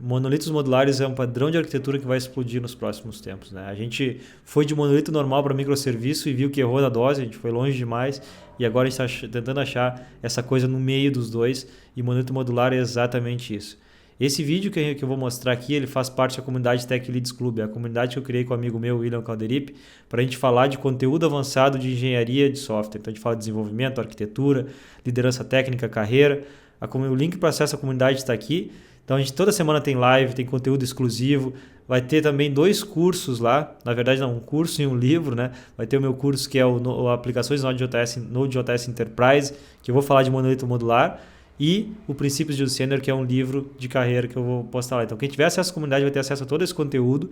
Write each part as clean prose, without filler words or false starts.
monolitos modulares é um padrão de arquitetura que vai explodir nos próximos tempos, né? A gente foi de monolito normal para microserviço e viu que errou na dose, a gente foi longe demais e agora a gente está tentando achar essa coisa no meio dos dois e monolito modular é exatamente isso. Esse vídeo que eu vou mostrar aqui, ele faz parte da comunidade Tech Leads Club, é a comunidade que eu criei com um amigo meu, William Calderip, para a gente falar de conteúdo avançado de engenharia de software. Então a gente fala de desenvolvimento, arquitetura, liderança técnica, carreira. O link para acesso à comunidade está aqui. Então a gente toda semana tem live, tem conteúdo exclusivo. Vai ter também 2 cursos lá, na verdade não, um curso e um livro, né? Vai ter o meu curso que é o Aplicações Node.js Enterprise, que eu vou falar de monolito modular, e o Princípios de Sênior, que é um livro de carreira que eu vou postar lá. Então quem tiver acesso à comunidade vai ter acesso a todo esse conteúdo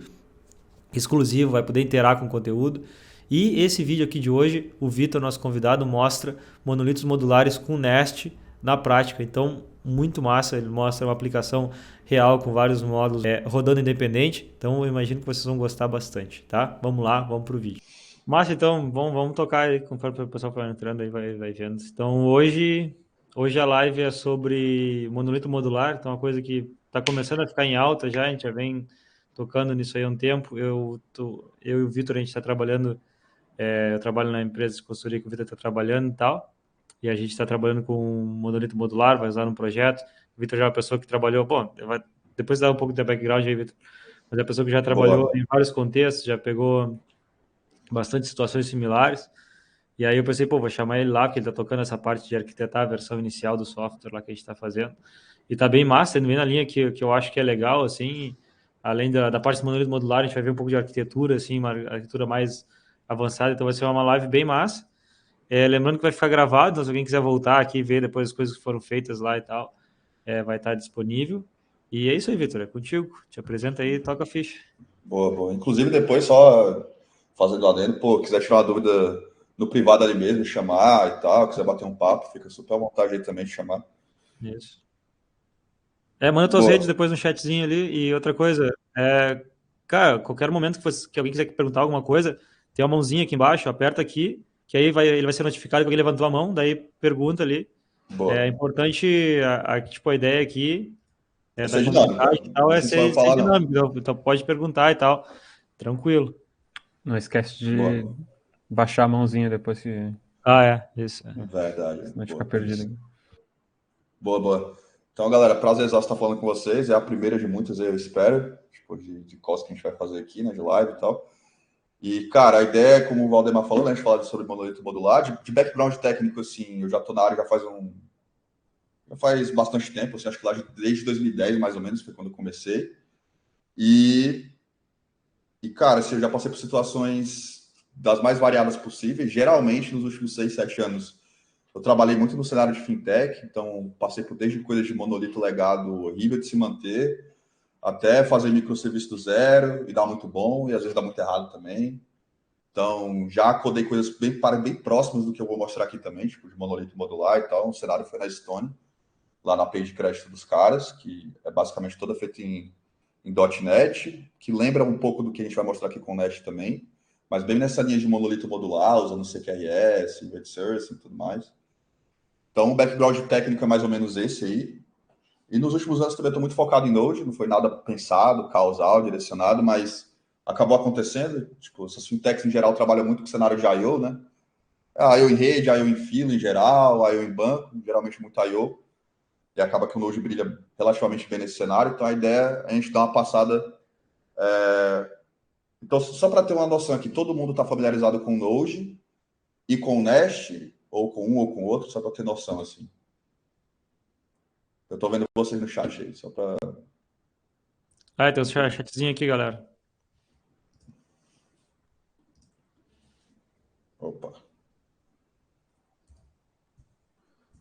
exclusivo, vai poder interagir com o conteúdo. E esse vídeo aqui de hoje, o Vitor, nosso convidado, mostra monolitos modulares com Nest na prática. Então, muito massa, ele mostra uma aplicação real com vários módulos rodando independente. Então, eu imagino que vocês vão gostar bastante, tá? Vamos lá, vamos pro vídeo. Massa, então, vamos tocar aí, conforme o pessoal for entrando aí, vai vendo. Então, hoje a live é sobre monolito modular, então é uma coisa que está começando a ficar em alta já, a gente já vem tocando nisso aí há um tempo. Eu e o Vitor, a gente está trabalhando, eu trabalho na empresa de consultoria que o Vitor está trabalhando e tal, e a gente está trabalhando com um monolito modular, vai usar um projeto. O Vitor já é uma pessoa que trabalhou, bom, depois dá um pouco de background aí, Vitor, mas é uma pessoa que já trabalhou Boa. em vários contextos, já pegou bastante situações similares, e aí eu pensei, pô, vou chamar ele lá, porque ele está tocando essa parte de arquitetar a versão inicial do software lá que a gente está fazendo, e tá bem massa, indo bem na linha que eu acho que é legal, assim, além da parte do monolito modular, a gente vai ver um pouco de arquitetura, assim, uma arquitetura mais avançada, então vai ser uma live bem massa. Lembrando que vai ficar gravado, então se alguém quiser voltar aqui e ver depois as coisas que foram feitas lá e tal, vai estar disponível. E é isso aí, Vitor, é contigo. Te apresenta aí e toca a ficha. Boa, boa. Inclusive, depois, só fazendo adendo, pô, quiser tirar uma dúvida no privado ali mesmo, chamar e tal, quiser bater um papo, fica super à vontade aí também de chamar. Isso. Manda tuas redes Boa. depois no chatzinho ali. E outra coisa, cara, qualquer momento que alguém quiser perguntar alguma coisa, tem uma mãozinha aqui embaixo, aperta aqui, que aí ele vai ser notificado que alguém levantou a mão, daí pergunta ali. É Boa. importante, tipo, a ideia aqui É da ser dinâmico, comunidade e cara. tal Não é sei se vai ser falar, não. dinâmico. Então pode perguntar e tal. Tranquilo. Não esquece de Boa. baixar a mãozinha depois que Isso. Verdade. senão fica Boa, tem perdido isso. aqui. Boa, boa. Então, galera, prazer estar falando com vocês. É a primeira de muitas, eu espero, tipo, de calls que a gente vai fazer aqui, né, de live e tal. E, cara, a ideia é, como o Valdemar falou, né, a gente falar sobre monolito modular. De background técnico, assim, eu já tô na área já faz bastante tempo, assim, acho que lá desde 2010, mais ou menos, foi quando eu comecei. E, cara, assim, eu já passei por situações das mais variadas possíveis. Geralmente, nos últimos 6, 7 anos, eu trabalhei muito no cenário de fintech, então passei por desde coisas de monolito legado horrível de se manter, até fazer microserviço do zero e dar muito bom, e às vezes dá muito errado também. Então, já codei coisas bem próximas do que eu vou mostrar aqui também, tipo de monolito modular e tal. O cenário foi na Stone, lá na API de crédito dos caras, que é basicamente toda feita em .NET, que lembra um pouco do que a gente vai mostrar aqui com o Nest também, mas bem nessa linha de monolito modular, usando CQRS, Web Source e tudo mais. Então, o background técnico é mais ou menos esse aí. E nos últimos anos também estou muito focado em Node, não foi nada pensado, causal, direcionado, mas acabou acontecendo. Tipo, essas fintechs em geral trabalham muito com o cenário de I/O, né? I/O em rede, I/O em fila em geral, I/O em banco, geralmente muito I/O. E acaba que o Node brilha relativamente bem nesse cenário. Então a ideia é a gente dar uma passada. Então, só para ter uma noção aqui, todo mundo está familiarizado com o Node e com o Nest, ou com um ou com o outro, só para ter noção assim. Eu estou vendo vocês no chat aí, só para. Tem um chatzinho aqui, galera. Opa.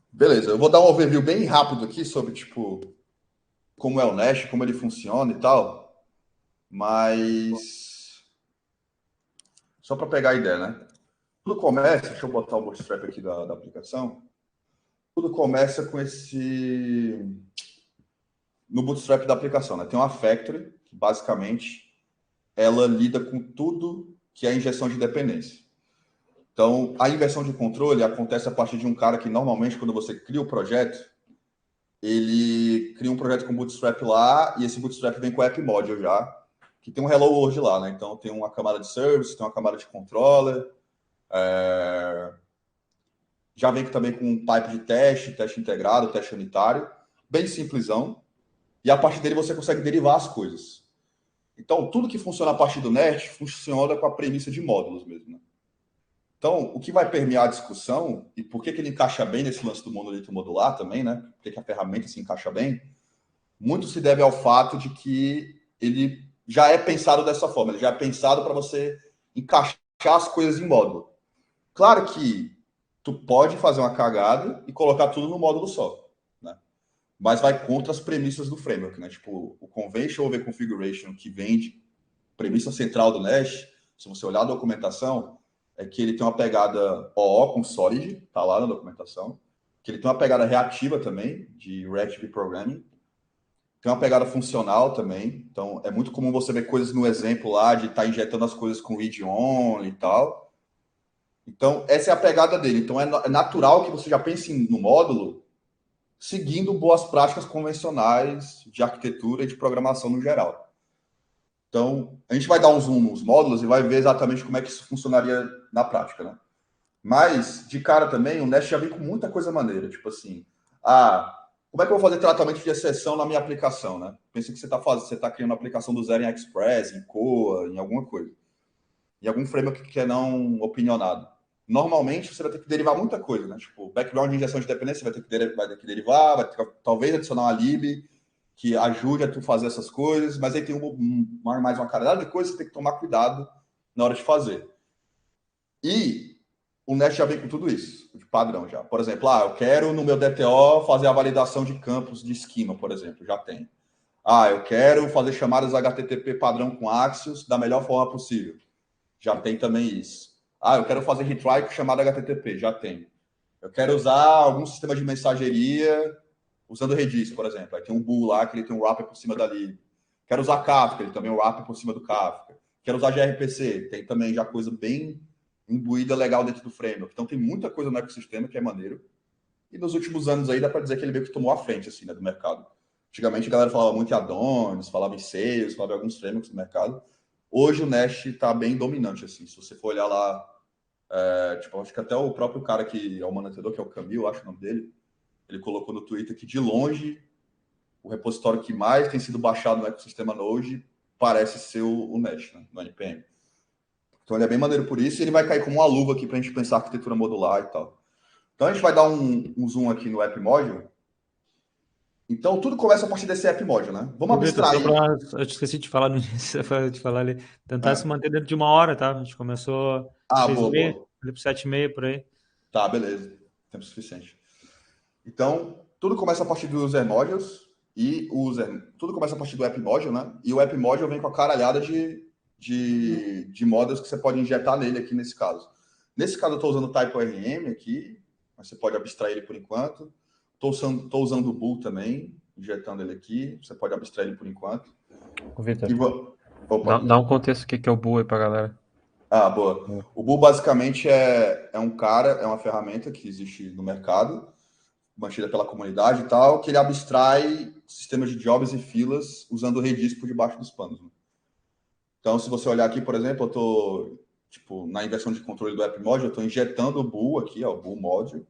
Beleza, eu vou dar um overview bem rápido aqui sobre, tipo, como é o Nest, como ele funciona e tal, mas só para pegar a ideia, né? Tudo começa, deixa eu botar o bootstrap aqui da aplicação, tudo começa com no bootstrap da aplicação, né? Tem uma factory, que basicamente ela lida com tudo que é injeção de dependência. Então, a inversão de controle acontece a partir de um cara que normalmente, quando você cria o projeto, ele cria um projeto com Bootstrap lá, e esse Bootstrap vem com o App Module já, que tem um Hello World lá, né? Então tem uma camada de service, tem uma camada de controller, já vem também com um pipe de teste integrado, teste unitário, bem simplesão, e a partir dele você consegue derivar as coisas. Então, tudo que funciona a partir do Nest funciona com a premissa de módulos mesmo, né? Então, o que vai permear a discussão, e por que ele encaixa bem nesse lance do monolito modular também, né? Por que a ferramenta se encaixa bem, muito se deve ao fato de que ele já é pensado dessa forma, ele já é pensado para você encaixar as coisas em módulo. Claro que tu pode fazer uma cagada e colocar tudo no módulo só, né? Mas vai contra as premissas do framework, né? Tipo, o Convention Over Configuration, que vem de premissa central do Nest, se você olhar a documentação, é que ele tem uma pegada OO com Solid, tá lá na documentação, que ele tem uma pegada reativa também, de Reactive Programming, tem uma pegada funcional também, então é muito comum você ver coisas no exemplo lá, de estar injetando as coisas com read-on e tal. Então, essa é a pegada dele. Então, é natural que você já pense no módulo seguindo boas práticas convencionais de arquitetura e de programação no geral. Então, a gente vai dar um zoom nos módulos e vai ver exatamente como é que isso funcionaria na prática, né? Mas, de cara também, o Nest já vem com muita coisa maneira. Tipo assim, como é que eu vou fazer tratamento de exceção na minha aplicação, né? Pensa que você tá criando uma aplicação do zero em Express, em Coa, em alguma coisa. Em algum framework que é não opinionado. Normalmente, você vai ter que derivar muita coisa, né? Tipo, background de injeção de dependência, você vai ter que derivar, vai ter que, talvez adicionar uma lib, que ajude a tu fazer essas coisas, mas aí tem mais uma caralhada de coisas que você tem que tomar cuidado na hora de fazer. E o Nest já vem com tudo isso, de padrão já. Por exemplo, eu quero no meu DTO fazer a validação de campos de esquema, por exemplo, já tem. Eu quero fazer chamadas HTTP padrão com Axios da melhor forma possível. Já tem também isso. Eu quero fazer retry com chamada HTTP, já tem. Eu quero usar algum sistema de mensageria usando Redis, por exemplo. Aí tem um Bull lá que ele tem um wrapper por cima da lib. Quero usar Kafka, ele também tem um wrapper por cima do Kafka. Quero usar gRPC, tem também já coisa bem imbuída legal dentro do framework. Então tem muita coisa no ecossistema que é maneiro. E nos últimos anos aí dá para dizer que ele meio que tomou a frente assim, né, do mercado. Antigamente a galera falava muito em Adonis, falava em Sales, falava em alguns frameworks do mercado. Hoje o Nest está bem dominante, assim. Se você for olhar lá, tipo, acho que até o próprio cara que é o mantenedor, que é o Camil, acho o nome dele, ele colocou no Twitter que, de longe, o repositório que mais tem sido baixado no ecossistema Node parece ser o Nest, né, no NPM. Então ele é bem maneiro por isso, e ele vai cair como uma luva aqui para a gente pensar arquitetura modular e tal. Então a gente vai dar um zoom aqui no App Module. Então tudo começa a partir desse App Module, né? Vamos Ô, Vitor, só abstrair. para. Eu te esqueci de falar no início, de falar ali. Tentar se manter dentro de uma hora, tá? A gente começou seis e Boa, meia, boa. ali pro 7h30 por aí. Tá, beleza. Tempo suficiente. Então, tudo começa a partir dos user modules tudo começa a partir do app module, né? E o app module vem com a caralhada de modules que você pode injetar nele aqui nesse caso. Nesse caso eu estou usando o TypeORM aqui, mas você pode abstrair ele por enquanto. Estou usando o Bull também, injetando ele aqui. Você pode abstrair ele por enquanto. Ô, Vitor, Opa. dá um contexto do que é o Bull aí pra galera. Boa. O Bull basicamente é uma ferramenta que existe no mercado, mantida pela comunidade e tal, que ele abstrai sistemas de jobs e filas usando o Redis por debaixo dos panos. Né? Então, se você olhar aqui, por exemplo, eu estou na inversão de controle do App Module, eu estou injetando o Bull aqui, o Bull Module.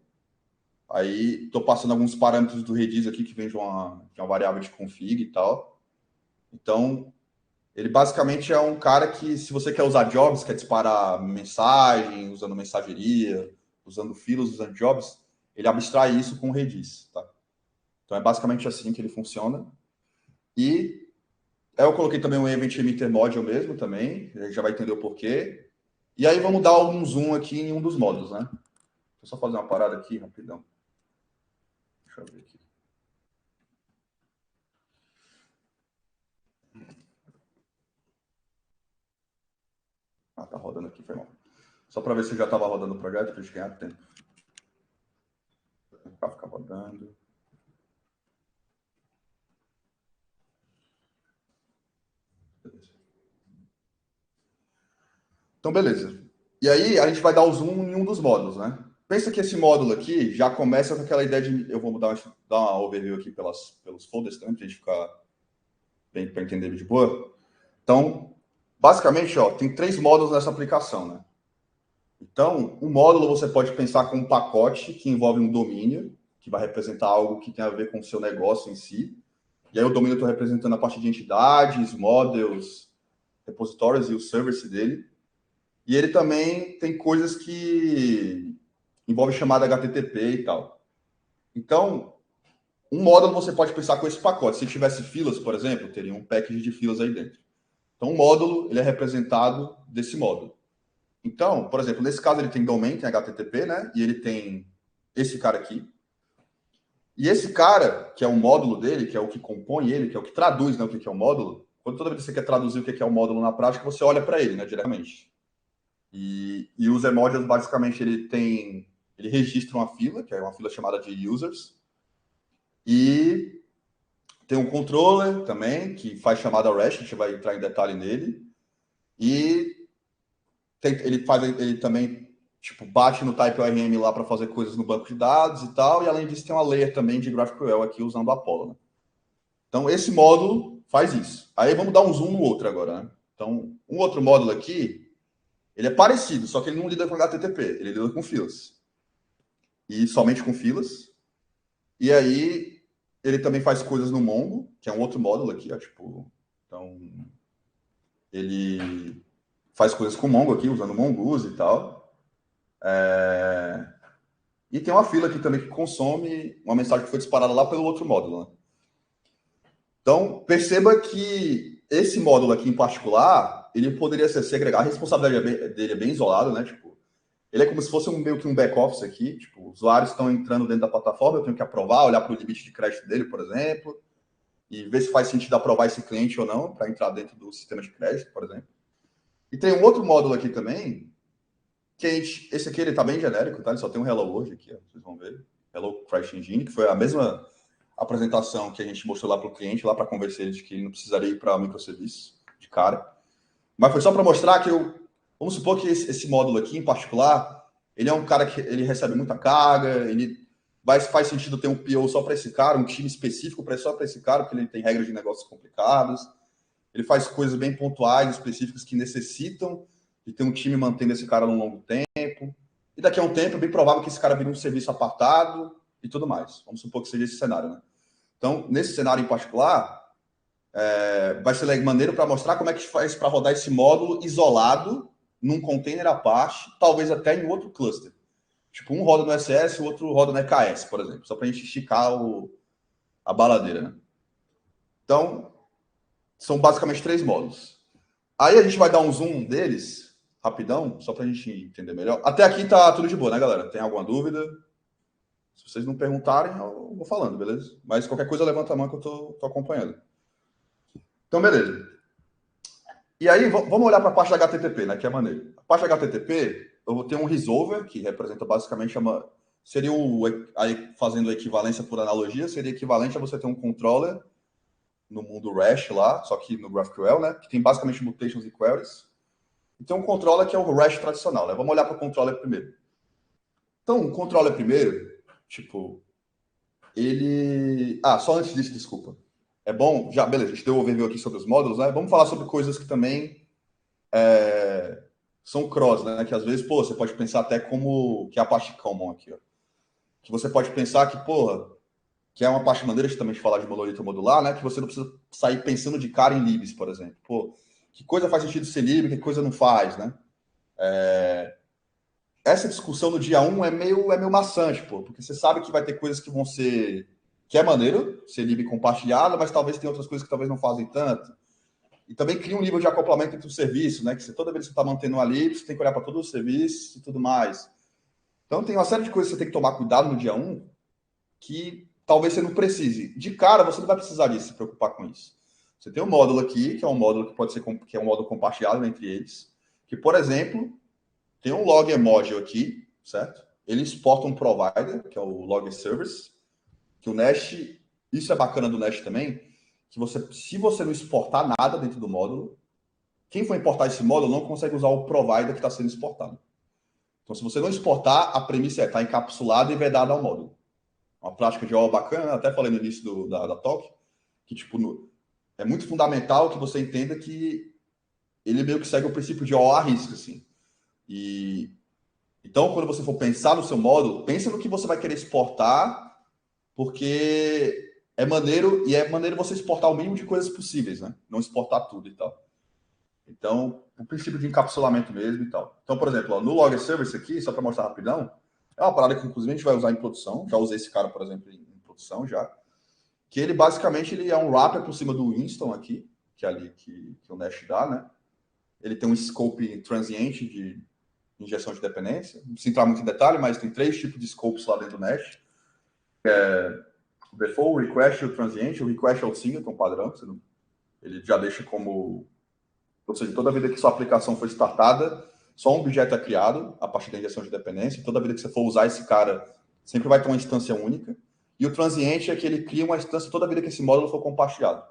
Aí estou passando alguns parâmetros do Redis aqui que vem de uma variável de config e tal. Então, ele basicamente é um cara que, se você quer usar jobs, quer disparar mensagem, usando mensageria, usando filas, usando jobs, ele abstrai isso com o Redis, tá? Então é basicamente assim que ele funciona. E eu coloquei também um Event Emitter Module mesmo também, a gente já vai entender o porquê. E aí vamos dar algum zoom aqui em um dos módulos, né? Deixa eu só fazer uma parada aqui, rapidão. Deixa eu ver aqui. Tá rodando aqui, foi mal. Só para ver se já estava rodando o projeto, para a gente ganhar tempo. Para ficar rodando. Então, beleza. E aí, a gente vai dar o zoom em um dos módulos, né? pensa que esse módulo aqui já começa com aquela ideia de... Eu vou dar uma overview aqui pelos folders também, para a gente ficar bem para entender de boa. Então, basicamente, ó, tem 3 módulos nessa aplicação, né? Então, o módulo você pode pensar como um pacote que envolve um domínio, que vai representar algo que tem a ver com o seu negócio em si. E aí o domínio eu estou representando a parte de entidades, models, repositórios e o service dele. E ele também tem coisas que envolve chamada HTTP e tal. Então, um módulo você pode pensar com esse pacote. Se tivesse filas, por exemplo, teria um package de filas aí dentro. Então, o módulo ele é representado desse módulo. Então, por exemplo, nesse caso ele tem domain, tem HTTP, né? E ele tem esse cara aqui. E esse cara, que é o módulo dele, que é o que compõe ele, que é o que traduz, né, o que é o módulo, quando toda vez que você quer traduzir o que é o módulo na prática, você olha para ele, né, diretamente. E os emojis, basicamente, ele registra uma fila, que é uma fila chamada de users, e tem um controller também, que faz chamada REST, a gente vai entrar em detalhe nele, e ele também tipo, bate no TypeORM lá para fazer coisas no banco de dados e tal, e além disso tem uma layer também de GraphQL aqui usando o Apollo, né? Então, esse módulo faz isso. Aí vamos dar um zoom no outro agora, né? Então, um outro módulo aqui, ele é parecido, só que ele não lida com HTTP, ele lida com filas. E somente com filas. E aí, ele também faz coisas no Mongo, que é um outro módulo aqui, ó, tipo... Então, ele faz coisas com Mongo aqui, usando Mongoose e tal. E tem uma fila aqui também que consome uma mensagem que foi disparada lá pelo outro módulo, né? Então, perceba que esse módulo aqui em particular, ele poderia ser segregado. A responsabilidade dele é bem isolada, né? Tipo, ele é como se fosse meio que um back-office aqui. Tipo, usuários estão entrando dentro da plataforma, eu tenho que aprovar, olhar para o limite de crédito dele, por exemplo, e ver se faz sentido aprovar esse cliente ou não para entrar dentro do sistema de crédito, por exemplo. E tem um outro módulo aqui também, que esse aqui ele está bem genérico, tá? Ele só tem um Hello World aqui, ó, vocês vão ver. Hello Crash Engine, que foi a mesma apresentação que a gente mostrou lá para o cliente, lá para convencer ele de que ele não precisaria ir para microserviço de cara. Mas foi só para mostrar que vamos supor que esse módulo aqui, em particular, ele é um cara que ele recebe muita carga, faz sentido ter um PO só para esse cara, um time específico só para esse cara, porque ele tem regras de negócios complicados. Ele faz coisas bem pontuais, específicas, que necessitam de ter um time mantendo esse cara num longo tempo. E daqui a um tempo é bem provável que esse cara vire um serviço apartado e tudo mais. Vamos supor que seja esse cenário, né? Então, nesse cenário em particular, vai ser maneiro para mostrar como é que faz para rodar esse módulo isolado num container à parte, talvez até em outro cluster. Tipo, um roda no SS, o outro roda no EKS, por exemplo, só para a gente esticar a baladeira, né? Então, são basicamente 3 módulos. Aí a gente vai dar um zoom deles, rapidão, só para a gente entender melhor. Até aqui tá tudo de boa, né, galera? Tem alguma dúvida? Se vocês não perguntarem, eu vou falando, beleza? Mas qualquer coisa, levanta a mão que eu tô acompanhando. Então, beleza. E aí, vamos olhar para a parte da HTTP, né? Que é maneiro. A parte da HTTP, eu vou ter um resolver, que representa basicamente seria aí fazendo a equivalência por analogia, seria equivalente a você ter um controller no mundo REST lá, só que no GraphQL, né? Que tem basicamente mutations e queries. E tem um controller que é o REST tradicional, né? Vamos olhar para o controller primeiro. Então, o controller primeiro, tipo, ele... só antes disso, desculpa. É bom, já, beleza, a gente deu um overview aqui sobre os módulos, né? Vamos falar sobre coisas que também são cross, né? Que às vezes, você pode pensar até como que é a parte common aqui, ó. Que você pode pensar que, que é uma parte maneira de também falar de monolito modular, né? Que você não precisa sair pensando de cara em libs, por exemplo. Que coisa faz sentido ser lib, que coisa não faz, né? Essa discussão no dia 1 é meio maçante, porque você sabe que vai ter coisas que vão ser... Que é maneiro ser lib compartilhada, mas talvez tem outras coisas que talvez não fazem tanto. E também cria um nível de acoplamento entre os serviços, né? Que toda vez que você está mantendo uma lib, você tem que olhar para todos os serviços e tudo mais. Então, tem uma série de coisas que você tem que tomar cuidado no dia 1 que talvez você não precise. De cara, você não vai precisar disso, se preocupar com isso. Você tem um módulo aqui, que é um módulo que pode ser que é um módulo compartilhado entre eles, que, por exemplo, tem um log emoji aqui, certo? Ele exporta um provider, que é o log service, que o Nest, isso é bacana do Nest também, que se você não exportar nada dentro do módulo, quem for importar esse módulo não consegue usar o provider que está sendo exportado. Então, se você não exportar, a premissa está encapsulada e vedada ao módulo. Uma prática de OO bacana, até falei no início da talk, que tipo, é muito fundamental que você entenda que ele meio que segue o princípio de OO à risca, assim. E então, quando você for pensar no seu módulo, pensa no que você vai querer exportar, porque é maneiro você exportar o mínimo de coisas possíveis, né? Não exportar tudo e tal. Então, o princípio de encapsulamento mesmo e tal. Então, por exemplo, ó, no Logger Service aqui, só para mostrar rapidão, é uma parada que inclusive a gente vai usar em produção. Já usei esse cara, por exemplo, em produção já. Que ele basicamente ele é um wrapper por cima do Winston aqui, que é ali que o Nash dá, né? Ele tem um scope transiente de injeção de dependência. Não precisa entrar muito em detalhe, mas tem 3 tipos de scopes lá dentro do Nash. O default, o request e o transiente. O request é o singleton padrão, ele já deixa como... Ou seja, toda vida que sua aplicação foi startada, só um objeto é criado a partir da injeção de dependência. Toda vida que você for usar esse cara, sempre vai ter uma instância única. E o transiente é que ele cria uma instância toda vida que esse módulo for compartilhado.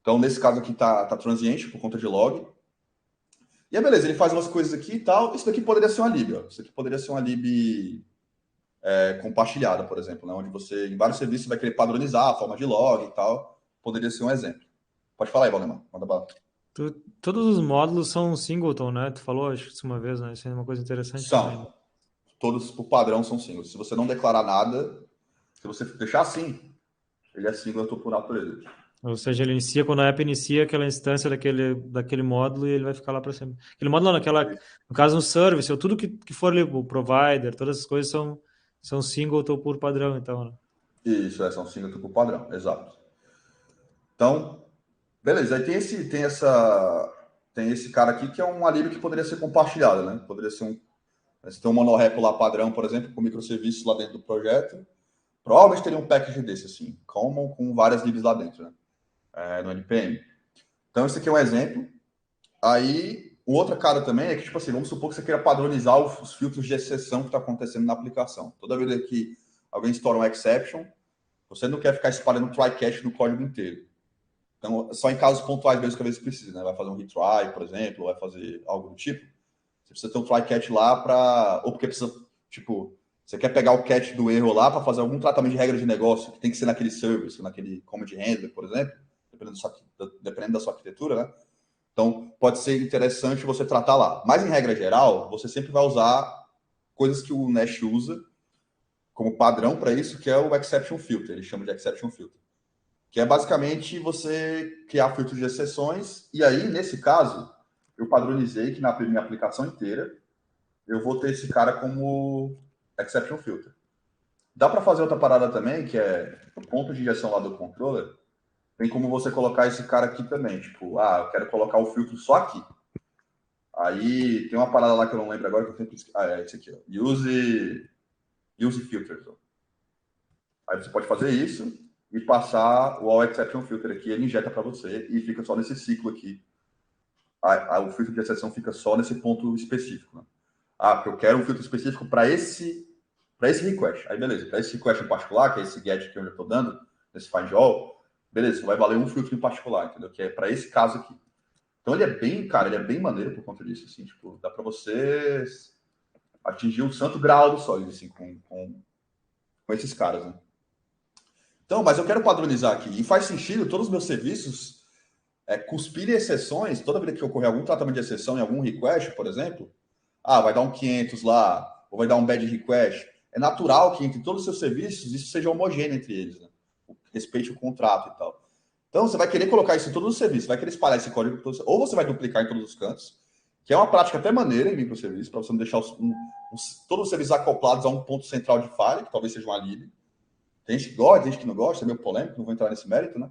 Então, nesse caso aqui tá transiente por conta de log. E aí, beleza, ele faz umas coisas aqui e tal. Isso daqui poderia ser uma lib. Ó. Isso aqui poderia ser uma lib compartilhada, por exemplo, né? Onde você, em vários serviços, vai querer padronizar a forma de log e tal. Poderia ser um exemplo. Pode falar aí, Valdemar. Manda bala. Todos os módulos são singleton, né? Tu falou, acho que isso uma vez, né? Isso é uma coisa interessante também, né? São. Todos, por padrão, são singles. Se você não declarar nada, se você deixar assim, ele é singleton por natureza. Ou seja, ele inicia, quando a app inicia aquela instância daquele módulo e ele vai ficar lá para sempre. Aquele módulo, no caso, no service, ou tudo que for ali, o provider, todas essas coisas são singleton por padrão, então, né? Isso, são singleton por padrão, exato. Então, beleza. Aí tem esse cara aqui que é um lib que poderia ser compartilhado, né? Poderia ser você tem um monorepo lá padrão, por exemplo, com microserviços lá dentro do projeto. Provavelmente teria um package desse, assim, common, com várias libs lá dentro, né? No NPM. Então, esse aqui é um exemplo. Aí, o outro cara também é que, tipo assim, vamos supor que você queira padronizar os filtros de exceção que está acontecendo na aplicação. Toda vez que alguém estoura um exception, você não quer ficar espalhando try catch no código inteiro. Então, só em casos pontuais mesmo que às vezes precisa, né? Vai fazer um retry, por exemplo, ou vai fazer algo do tipo. Você precisa ter um try catch lá para... Ou porque precisa, tipo, você quer pegar o catch do erro lá para fazer algum tratamento de regra de negócio, que tem que ser naquele service, naquele command handler, por exemplo, dependendo da sua arquitetura, né? Então, pode ser interessante você tratar lá. Mas, em regra geral, você sempre vai usar coisas que o Nash usa como padrão para isso, que é o exception filter. Ele chama de exception filter. Que é basicamente você criar filtros de exceções. E aí, nesse caso, eu padronizei que na minha aplicação inteira eu vou ter esse cara como exception filter. Dá para fazer outra parada também, que é o ponto de injeção lá do controller. Tem como você colocar esse cara aqui também. Tipo, eu quero colocar o filtro só aqui. Aí tem uma parada lá que eu não lembro agora, que eu tenho que... é esse aqui, ó. Use filters. Ó. Aí você pode fazer isso e passar o All Exception Filter aqui, ele injeta para você e fica só nesse ciclo aqui. O filtro de exceção fica só nesse ponto específico. Né? Porque eu quero um filtro específico para esse request. Aí beleza, para esse request em particular, que é esse get que eu já estou dando, nesse find all, beleza, vai valer um filtro em particular, entendeu? Que é para esse caso aqui. Então ele é bem maneiro por conta disso, assim, tipo, dá para você atingir o santo grau do Solid, assim, com esses caras, né? Então, mas eu quero padronizar aqui, e faz sentido todos os meus serviços cuspirem exceções, toda vez que ocorrer algum tratamento de exceção em algum request, por exemplo, vai dar um 500 lá, ou vai dar um bad request, é natural que entre todos os seus serviços isso seja homogêneo entre eles, né? Respeite o contrato e tal. Então, você vai querer colocar isso em todos os serviços, vai querer espalhar esse código, ou você vai duplicar em todos os cantos, que é uma prática até maneira em microserviços, para você não deixar todos os serviços acoplados a um ponto central de falha, que talvez seja uma lib. Tem gente que gosta, tem gente que não gosta, é meio polêmico, não vou entrar nesse mérito, né?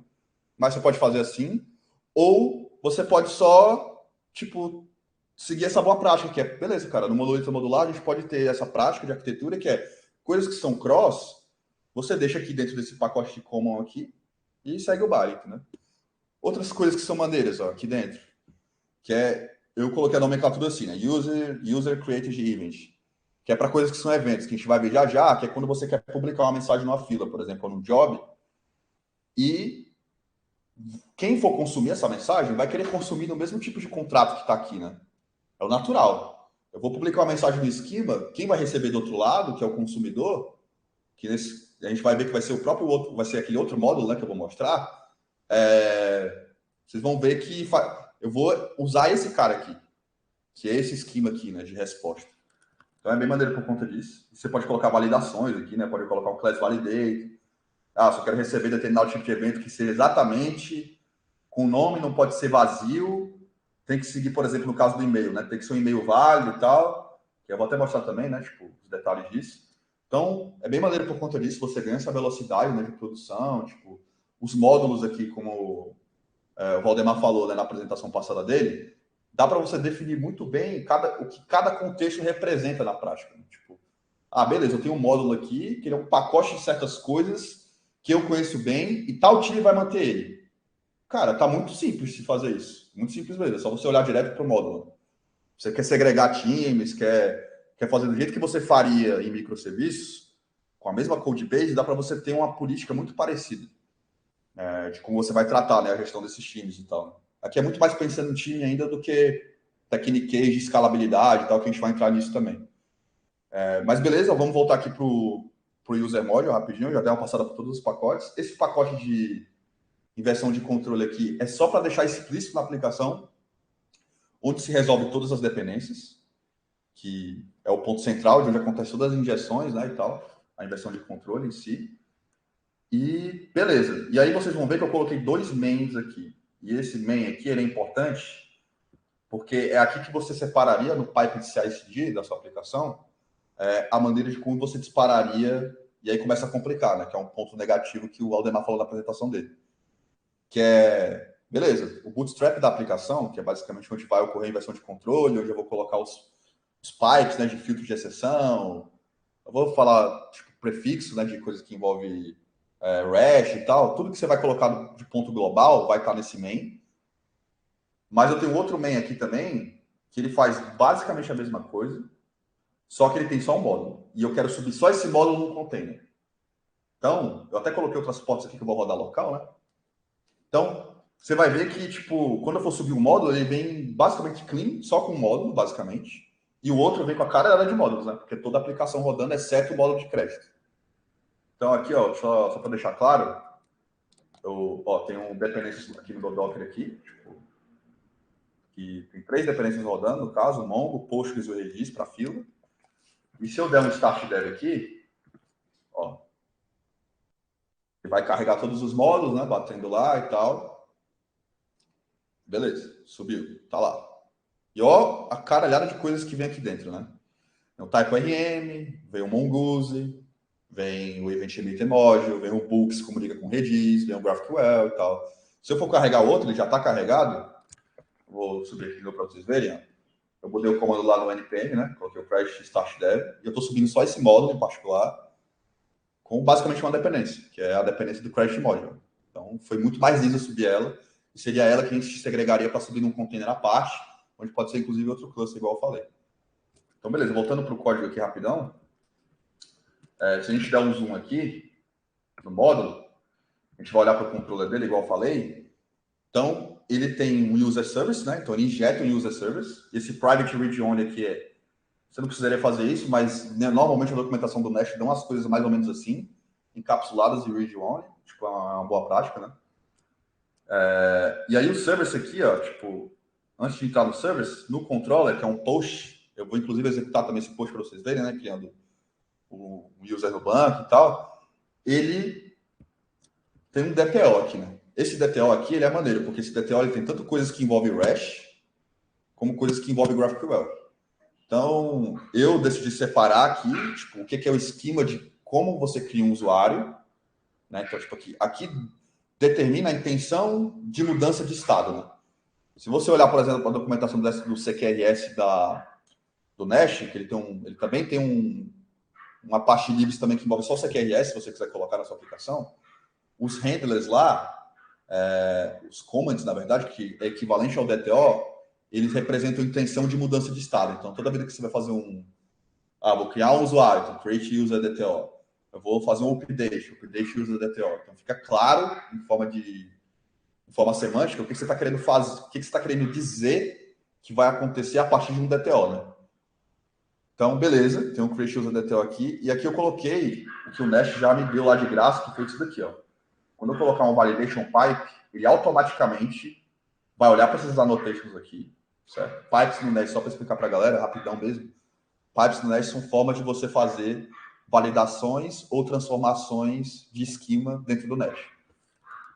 Mas você pode fazer assim, ou você pode só, tipo, seguir essa boa prática, que é, beleza, cara, no monolito modular a gente pode ter essa prática de arquitetura, que é coisas que são cross, você deixa aqui dentro desse pacote de common aqui, e segue o baile, né? Outras coisas que são maneiras, ó, aqui dentro, que eu coloquei a nomenclatura assim, né? User Created Event, que é para coisas que são eventos, que a gente vai ver já, que é quando você quer publicar uma mensagem numa fila, por exemplo, ou num job, e quem for consumir essa mensagem vai querer consumir no mesmo tipo de contrato que está aqui, né? É o natural. eu vou publicar uma mensagem no esquema, quem vai receber do outro lado, que é o consumidor, a gente vai ver que vai ser o próprio outro, vai ser aquele outro módulo, né, que eu vou mostrar. Vocês vão ver que eu vou usar esse cara aqui, que é esse esquema aqui, né, de resposta. Então é bem maneiro por conta disso. Você pode colocar validações aqui, né? Pode colocar um class validate. Só quero receber determinado tipo de evento que seja exatamente com nome, não pode ser vazio. Tem que seguir, por exemplo, no caso do e-mail, né? Tem que ser um e-mail válido e tal. Que eu vou até mostrar também, né? Tipo, os detalhes disso. Então, é bem maneiro por conta disso. Você ganha essa velocidade, né, de produção. Tipo, os módulos aqui, como o Valdemar falou, né, na apresentação passada dele, dá para você definir muito bem o que cada contexto representa na prática. Né? Tipo, beleza, eu tenho um módulo aqui, que ele é um pacote de certas coisas que eu conheço bem e tal time vai manter ele. Cara, tá muito simples de fazer isso. Muito simples mesmo. É só você olhar direto para o módulo. Você quer segregar times, quer fazer do jeito que você faria em microserviços, com a mesma code base, dá para você ter uma política muito parecida de como você vai tratar, né, a gestão desses times e tal. Aqui é muito mais pensando em time ainda do que technique de escalabilidade e tal, que a gente vai entrar nisso também. Mas beleza, vamos voltar aqui para o user module rapidinho, já dei uma passada por todos os pacotes. Esse pacote de inversão de controle aqui é só para deixar explícito na aplicação, onde se resolve todas as dependências, que é o ponto central de onde acontece todas as injeções, né, e tal, a inversão de controle em si. E beleza. E aí vocês vão ver que eu coloquei 2 mains aqui. E esse main aqui ele é importante porque é aqui que você separaria no pipe de CI/CD da sua aplicação a maneira de como você dispararia, e aí começa a complicar, né? Que é um ponto negativo que o Aldemar falou na apresentação dele. Que é, beleza, o bootstrap da aplicação, que é basicamente onde vai ocorrer a inversão de controle, onde eu vou colocar os pipes, né, de filtro de exceção. Eu vou falar tipo, prefixo, né, de coisas que envolve REST e tal. Tudo que você vai colocar de ponto global vai estar nesse main. Mas eu tenho outro main aqui também, que ele faz basicamente a mesma coisa, só que ele tem só um módulo. E eu quero subir só esse módulo no container. Então, eu até coloquei outras portas aqui que eu vou rodar local, né? Então, você vai ver que, tipo, quando eu for subir um módulo, ele vem basicamente clean, só com um módulo, basicamente. E o outro vem com a cara de módulos, né? Porque toda a aplicação rodando, exceto o módulo de crédito. Então, aqui, ó, só para deixar claro, tem um dependências aqui no Docker aqui, tipo, que tem 3 dependências rodando, no caso, o Mongo, Postgres e o Redis para fila. E se eu der um start dev aqui, ó, ele vai carregar todos os módulos, né, batendo lá e tal. Beleza, subiu, tá lá. E ó, a caralhada de coisas que vem aqui dentro, né? Tem o TypeRM, vem o Mongoose, vem o Event Emitter Module, vem o Book que se comunica com o Redis, vem o GraphQL e tal. Se eu for carregar outro, ele já está carregado. Vou subir aqui para vocês verem. Ó. Eu botei o comando lá no npm, né? Coloquei o crash start dev e eu estou subindo só esse módulo em particular com basicamente uma dependência, que é a dependência do crash module. Então foi muito mais liso subir ela e seria ela que a gente segregaria para subir num container à parte, onde pode ser inclusive outro cluster, igual eu falei. Então beleza, voltando para o código aqui rapidão. Se a gente der um zoom aqui no módulo, a gente vai olhar para o controller dele, igual eu falei. Então, ele tem um user service, né? Então, ele injeta um user service. Esse private read only aqui você não precisaria fazer isso, mas né, normalmente a documentação do Nest dá umas coisas mais ou menos assim, encapsuladas e read only. Tipo, é uma boa prática, né? E aí o service aqui, ó, tipo, antes de entrar no service, no controller, que é um post, eu vou inclusive executar também esse post para vocês verem, né? Criando o user no banco e tal, ele tem um DTO aqui, né? Esse DTO aqui, ele é maneiro, porque esse DTO ele tem tanto coisas que envolvem REST, como coisas que envolvem GraphQL. Então, eu decidi separar aqui, tipo, o que é o esquema de como você cria um usuário, né? Então, tipo, aqui determina a intenção de mudança de estado, né? Se você olhar, por exemplo, a documentação do CQRS do Nest, que ele também tem uma parte livre também que envolve só o CQRS, se você quiser colocar na sua aplicação, os handlers lá, os commands, na verdade, que é equivalente ao DTO, eles representam a intenção de mudança de estado. Então, toda vez que você vai fazer vou criar um usuário, então create user DTO. Eu vou fazer um update user DTO. Então, fica claro, em forma semântica, o que você está querendo fazer, o que você está querendo dizer que vai acontecer a partir de um DTO, né? Então, beleza, tem um Create User Detail aqui. E aqui eu coloquei o que o Nest já me deu lá de graça, que foi isso daqui, ó. Quando eu colocar um Validation Pipe, ele automaticamente vai olhar para essas annotations aqui, certo? Pipes no Nest, só para explicar para a galera, rapidão mesmo. Pipes no Nest são formas de você fazer validações ou transformações de esquema dentro do Nest.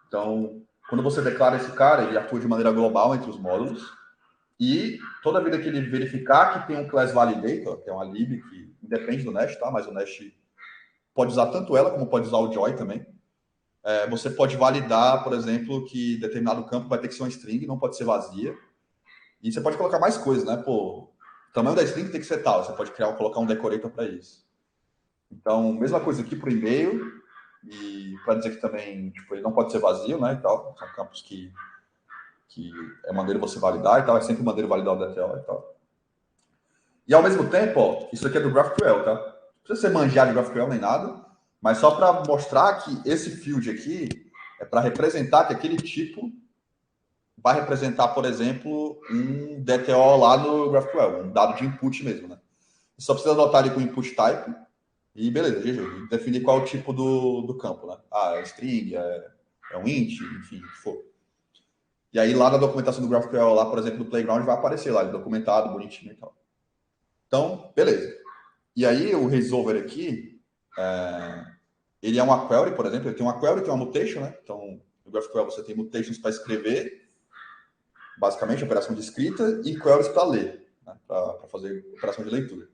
Então, quando você declara esse cara, ele atua de maneira global entre os módulos. E toda vida que ele verificar que tem um class validator, que é uma lib que independe do Nest, tá? Mas o Nest pode usar tanto ela como pode usar o Joy também. Você pode validar, por exemplo, que determinado campo vai ter que ser uma string, não pode ser vazia. E você pode colocar mais coisas, né? Pô, o tamanho da string tem que ser tal. Você pode colocar um decorator para isso. Então, mesma coisa aqui para o e-mail. E para dizer que também, tipo, ele não pode ser vazio, né? E tal. São campos que é maneiro você validar e tal. É sempre maneiro validar o DTO e tal. E ao mesmo tempo, ó, isso aqui é do GraphQL, tá? Não precisa ser manjar de GraphQL nem nada. Mas só para mostrar que esse field aqui é para representar que aquele tipo vai representar, por exemplo, um DTO lá no GraphQL, um dado de input mesmo, né? Você só precisa anotar ali com input type e beleza, GG. Definir qual é o tipo do campo, né? É string, é um int, enfim, o que for. E aí lá na documentação do GraphQL, lá, por exemplo, do Playground, vai aparecer lá, documentado, bonitinho e tal. Então, beleza. E aí o resolver aqui, ele é uma query, por exemplo, ele tem uma query, tem uma mutation, né? Então, no GraphQL você tem mutations para escrever, basicamente, operação de escrita, e queries para ler, né? Para fazer operação de leitura.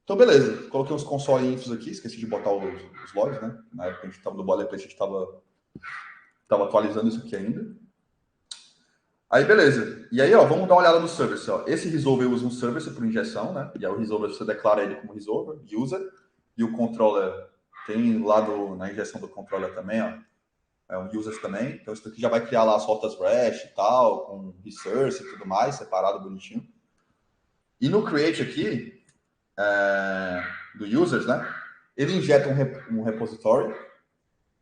Então, beleza. Coloquei uns console infos aqui, esqueci de botar os logs, né? Na época que a gente estava no boilerplate, a gente estava atualizando isso aqui ainda. Aí, beleza. E aí, ó, vamos dar uma olhada no service. Ó. Esse resolver usa um service por injeção, né? E aí o resolver você declara ele como resolver, user, e o controller tem lá na injeção do controller também, ó. É um users também. Então, isso aqui já vai criar lá as rotas REST e tal, com resource e tudo mais, separado, bonitinho. E no create aqui, do users, né? Ele injeta um repository,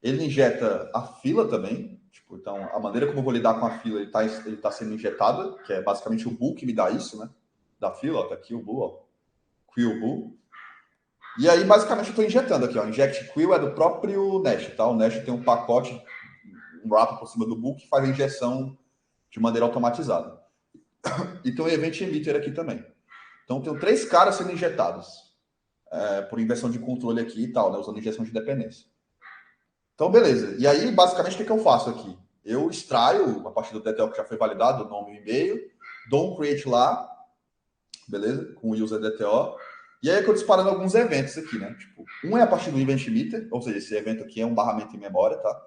ele injeta a fila também. Tipo, então, a maneira como eu vou lidar com a fila, ele tá sendo injetado, que é basicamente o bool que me dá isso, né? Da fila, ó, tá aqui o bool, ó. Queue bool. E aí, basicamente, eu estou injetando aqui, ó. Inject queue é do próprio Nest, tá? O Nest tem um pacote, um wrapper por cima do bool que faz a injeção de maneira automatizada. E tem um event emitter aqui também. Então, tem 3 caras sendo injetados por inversão de controle aqui e tal, né? Usando injeção de dependência. Então, beleza. E aí, basicamente, o que eu faço aqui? Eu extraio, a partir do DTL que já foi validado, o nome e o e-mail, dou um create lá, beleza? Com o user DTO. E aí é que eu disparando alguns eventos aqui, né? Tipo, um é a partir do event emitter, ou seja, esse evento aqui é um barramento em memória, tá?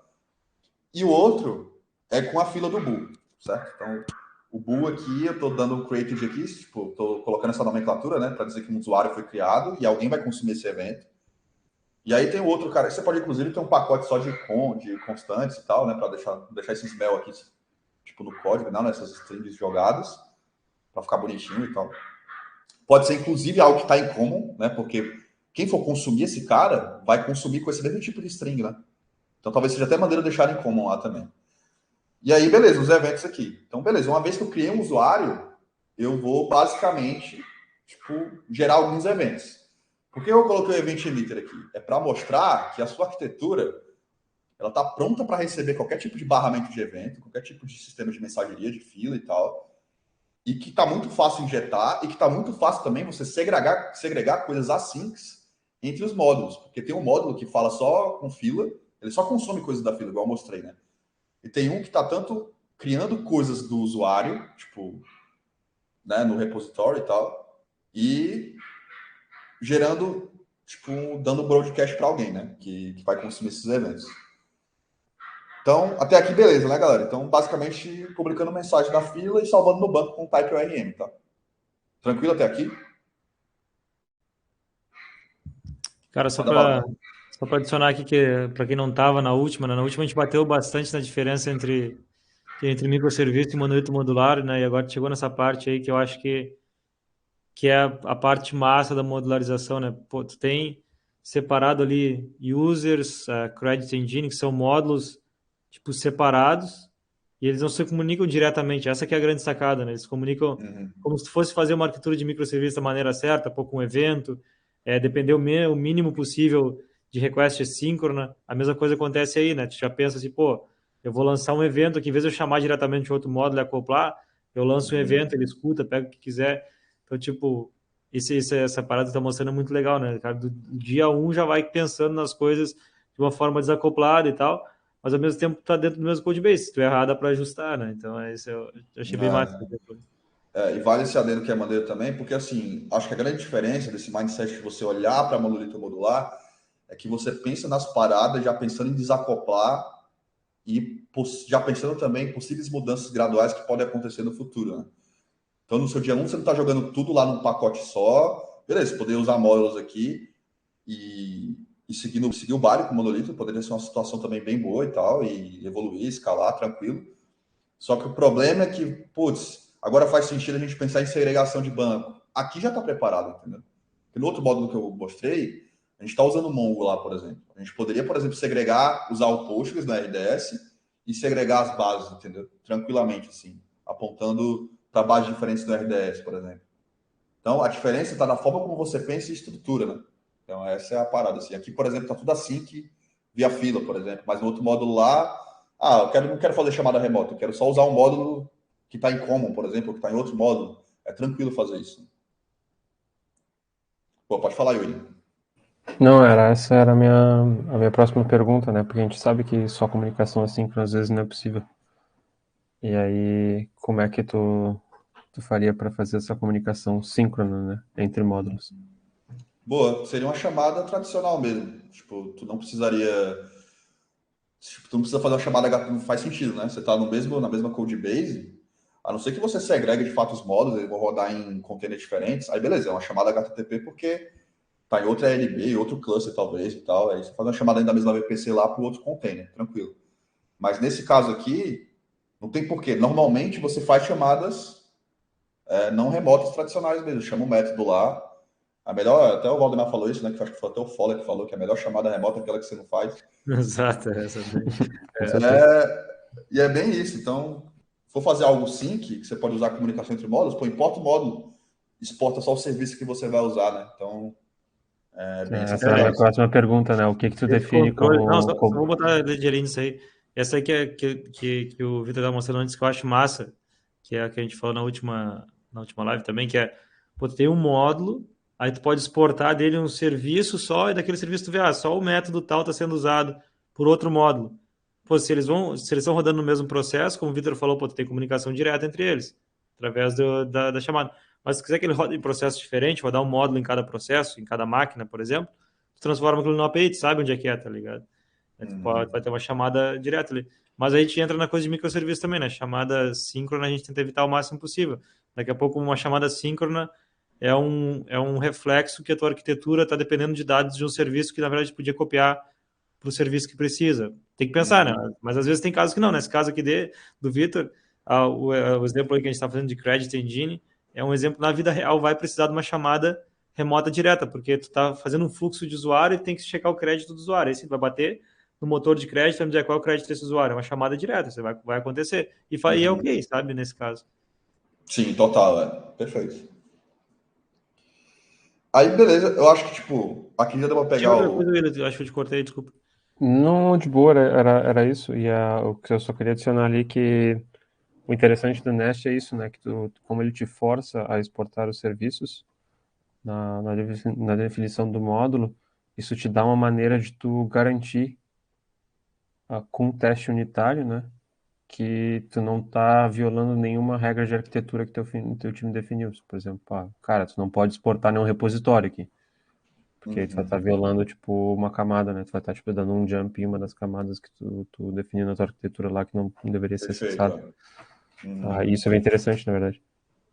E o outro é com a fila do bool, certo? Então, o bool aqui, eu tô dando um created aqui, tipo, tô colocando essa nomenclatura, né? Para dizer que um usuário foi criado e alguém vai consumir esse evento. E aí tem o outro cara, você pode inclusive ter um pacote só de constantes e tal, né? Para deixar esses mel aqui, tipo, no código, não, nessas strings jogadas, para ficar bonitinho e tal. Pode ser inclusive algo que está em common, né? Porque quem for consumir esse cara vai consumir com esse mesmo tipo de string, né? Então talvez seja até maneira de deixar em common lá também. E aí, beleza, os eventos aqui. Então, beleza, uma vez que eu criei um usuário, eu vou basicamente, tipo, gerar alguns eventos. Por que eu coloquei o event emitter aqui? É para mostrar que a sua arquitetura ela está pronta para receber qualquer tipo de barramento de evento, qualquer tipo de sistema de mensageria, de fila e tal. E que está muito fácil injetar e que está muito fácil também você segregar coisas asyncs entre os módulos. Porque tem um módulo que fala só com fila, ele só consome coisas da fila, igual eu mostrei, né? E tem um que está tanto criando coisas do usuário, tipo, né, no repositório e tal, e gerando, tipo, dando broadcast para alguém, né, que vai consumir esses eventos. Então, até aqui, beleza, né, galera? Então, basicamente, publicando mensagem da fila e salvando no banco com o type ORM, tá? Tranquilo até aqui? Cara, Manda bala. só para adicionar aqui que para quem não estava na última, né? Na última a gente bateu bastante na diferença entre microserviço e monolito modular, né? E agora chegou nessa parte aí que eu acho que é a parte massa da modularização, né? Pô, tu tem separado ali users, credit engine, que são módulos tipo separados, e eles não se comunicam diretamente. Essa que é a grande sacada, né? Eles se comunicam Uhum. como se fosse fazer uma arquitetura de microserviço da maneira certa, pôr com um evento, depender o mínimo possível de request síncrona. A mesma coisa acontece aí, né? Tu já pensa assim, pô, eu vou lançar um evento que, em vez de eu chamar diretamente outro módulo e acoplar, eu lanço um Uhum. evento, ele escuta, pega o que quiser. Então, tipo, essa parada que tá mostrando é muito legal, né? Cara, do dia um já vai pensando nas coisas de uma forma desacoplada e tal, mas ao mesmo tempo tá dentro do mesmo code base. Se tu errar, dá para ajustar, né? Então, isso eu achei bem massa. E vale esse adendo que é maneiro também, porque assim, acho que a grande diferença desse mindset de você olhar para monolito modular é que você pensa nas paradas já pensando em desacoplar e já pensando também em possíveis mudanças graduais que podem acontecer no futuro, né? Então, no seu dia 1, você não está jogando tudo lá num pacote só. Beleza, poder usar módulos aqui e seguir o baile com o monolito, poderia ser uma situação também bem boa e tal, e evoluir, escalar, tranquilo. Só que o problema é que, putz, agora faz sentido a gente pensar em segregação de banco. Aqui já está preparado, entendeu? Porque no outro módulo que eu mostrei, a gente está usando o Mongo lá, por exemplo. A gente poderia, por exemplo, segregar, usar o Postgres na RDS e segregar as bases, entendeu? Tranquilamente, assim, apontando para bases diferentes do RDS, por exemplo. Então, a diferença está na forma como você pensa e estrutura, né? Então, essa é a parada. Assim. Aqui, por exemplo, está tudo assim que via fila, por exemplo. Mas no outro módulo lá, não quero fazer chamada remota, eu quero só usar um módulo que está em common, por exemplo, ou que está em outro módulo. É tranquilo fazer isso. Pô, pode falar, Yuri. Não, essa era a minha próxima pergunta, né? Porque a gente sabe que só comunicação assíncrona às vezes não é possível. E aí, como é que tu faria para fazer essa comunicação síncrona, né? Entre módulos? Boa, seria uma chamada tradicional mesmo. Tipo, tu não precisaria. Tipo, tu não precisa fazer uma chamada HTTP, não faz sentido, né? Você está na mesma code base, a não ser que você segregue de fato os módulos, eles vão rodar em containers diferentes. Aí beleza, é uma chamada HTTP porque tá em outra LB, outro cluster talvez e tal. Aí você faz uma chamada ainda da mesma VPC lá para o outro container, tranquilo. Mas nesse caso aqui, não tem porquê. Normalmente você faz chamadas não remotas tradicionais mesmo. Chama o método lá. A melhor, até o Valdemar falou isso, né? Que acho que foi até o Foller que falou que a melhor chamada remota é aquela que você não faz. Exato, essa daí. Com certeza. E é bem isso. Então, se for fazer algo sync, que você pode usar comunicação entre módulos, pô, importa o módulo, exporta só o serviço que você vai usar, né? Então, é bem essa Essa era a minha pegada. próxima pergunta, né? O que tu Esse define controle. Não, como, só vou como... botar ligeirinho nisso aí. Essa aí que o Vitor estava mostrando antes, que eu acho massa, que é a que a gente falou na última live também, que é, pô, tu tem um módulo, aí tu pode exportar dele um serviço só, e daquele serviço tu vê, só o método tal está sendo usado por outro módulo. Pô, se eles estão rodando no mesmo processo, como o Vitor falou, pô, tu tem comunicação direta entre eles, através da chamada. Mas se quiser que ele rode em processo diferente, rodar um módulo em cada processo, em cada máquina, por exemplo, tu transforma aquilo no API, tu sabe onde é que é, tá ligado? Aí tu vai ter uma chamada direta ali. Mas aí a gente entra na coisa de microserviço também, né? Chamada síncrona a gente tenta evitar o máximo possível. Daqui a pouco uma chamada síncrona é um reflexo que a tua arquitetura está dependendo de dados de um serviço que, na verdade, podia copiar para o serviço que precisa. Tem que pensar, né? Mas às vezes tem casos que não. Nesse caso aqui do Vitor, o exemplo aí que a gente está fazendo de Credit Engine é um exemplo na vida real, vai precisar de uma chamada remota direta, porque tu está fazendo um fluxo de usuário e tem que checar o crédito do usuário. Aí você vai bater no motor de crédito, vai me dizer qual é o crédito desse usuário. É uma chamada direta, você vai acontecer. E é ok, sabe, nesse caso. Sim, total, Perfeito. Aí, beleza, eu acho que, tipo, aqui já deu pra Tinha pegar outra o. coisa, William, acho que eu te cortei, desculpa. Não, de boa, era isso. E o que eu só queria adicionar ali que o interessante do Nest é isso, né? Que como ele te força a exportar os serviços na definição do módulo, isso te dá uma maneira de tu garantir com um teste unitário, né? Que tu não tá violando nenhuma regra de arquitetura que teu time definiu. Por exemplo, cara, tu não pode exportar nenhum repositório aqui. Porque aí tu vai estar violando, tipo, uma camada, né? Tu vai estar, tipo, dando um jump em uma das camadas que tu definiu na tua arquitetura lá que não deveria ser Perfeito, acessada. E isso é bem interessante, na verdade.